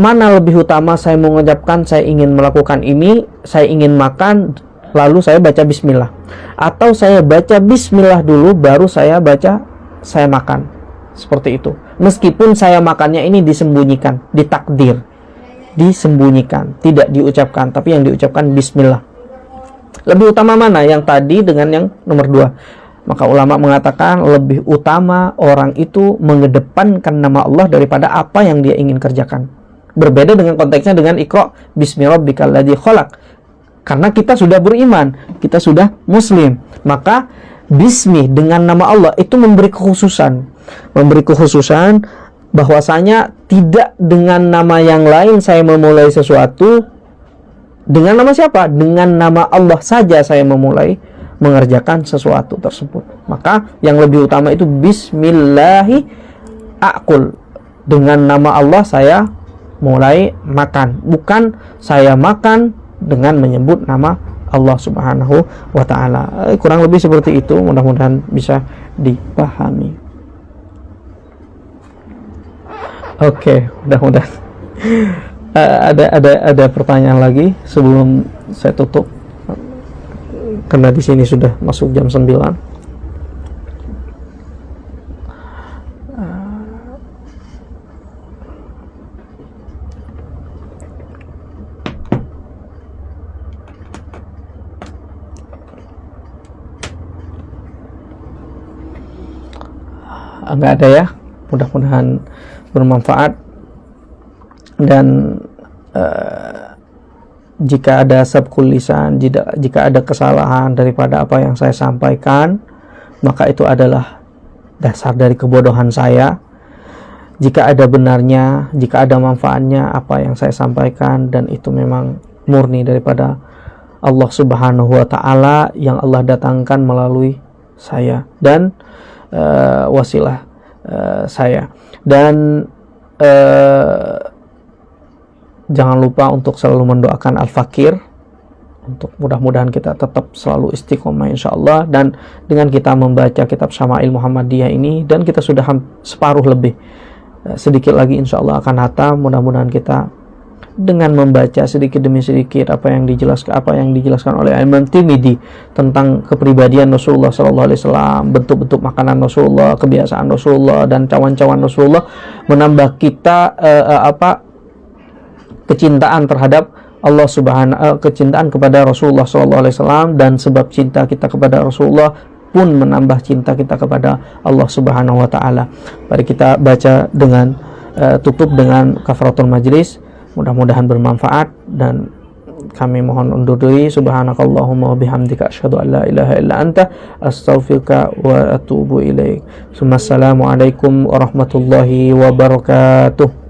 mana lebih utama saya mengucapkan saya ingin melakukan ini, saya ingin makan, lalu saya baca bismillah, atau saya baca bismillah dulu baru saya baca saya makan. Seperti itu. Meskipun saya makannya ini disembunyikan, ditakdir, disembunyikan, tidak diucapkan, tapi yang diucapkan bismillah. Lebih utama mana, yang tadi dengan yang nomor 2? Maka ulama mengatakan lebih utama orang itu mengedepankan nama Allah daripada apa yang dia ingin kerjakan. Berbeda dengan konteksnya dengan Iqra bismi rabbikal ladzi khalaq. Karena kita sudah beriman, kita sudah muslim, maka bismi dengan nama Allah itu memberi kekhususan bahwasanya tidak dengan nama yang lain saya memulai sesuatu. Dengan nama siapa? Dengan nama Allah saja saya memulai mengerjakan sesuatu tersebut. Maka yang lebih utama itu bismillahi akul, dengan nama Allah saya mulai makan, bukan saya makan dengan menyebut nama Allah Subhanahu wa ta'ala. Kurang lebih seperti itu, mudah-mudahan bisa dipahami. Oke, mudah-mudahan. Ada pertanyaan lagi sebelum saya tutup, karena di sini sudah masuk jam 9. Nggak ada ya, mudah-mudahan bermanfaat. Dan jika ada sabqul lisan, jika ada kesalahan daripada apa yang saya sampaikan, maka itu adalah dasar dari kebodohan saya. Jika ada benarnya, jika ada manfaatnya apa yang saya sampaikan, dan itu memang murni daripada Allah Subhanahu wa ta'ala yang Allah datangkan melalui saya dan wasilah saya. Dan jangan lupa untuk selalu mendoakan al-fakir, untuk mudah-mudahan kita tetap selalu istiqomah insyaallah. Dan dengan kita membaca kitab Syama'il Muhammadiyah ini, dan kita sudah separuh lebih, sedikit lagi insyaallah akan hatam. Mudah-mudahan kita dengan membaca sedikit demi sedikit apa yang dijelaskan oleh Imam Tirmidzi tentang kepribadian Rasulullah SAW, bentuk-bentuk makanan Rasulullah, kebiasaan Rasulullah, dan cawan-cawan Rasulullah, menambah kita kecintaan terhadap Allah kecintaan kepada Rasulullah SAW, dan sebab cinta kita kepada Rasulullah pun menambah cinta kita kepada Allah Subhanahu wa ta'ala. Mari kita baca dengan tutup dengan kafaratul majlis. Mudah-mudahan bermanfaat, dan kami mohon undur diri. Subhanakallahumma wa bihamdika asyhadu an la ilaha illa anta astaghfiruka wa atubu ilaik. Assalamualaikum warahmatullahi wabarakatuh.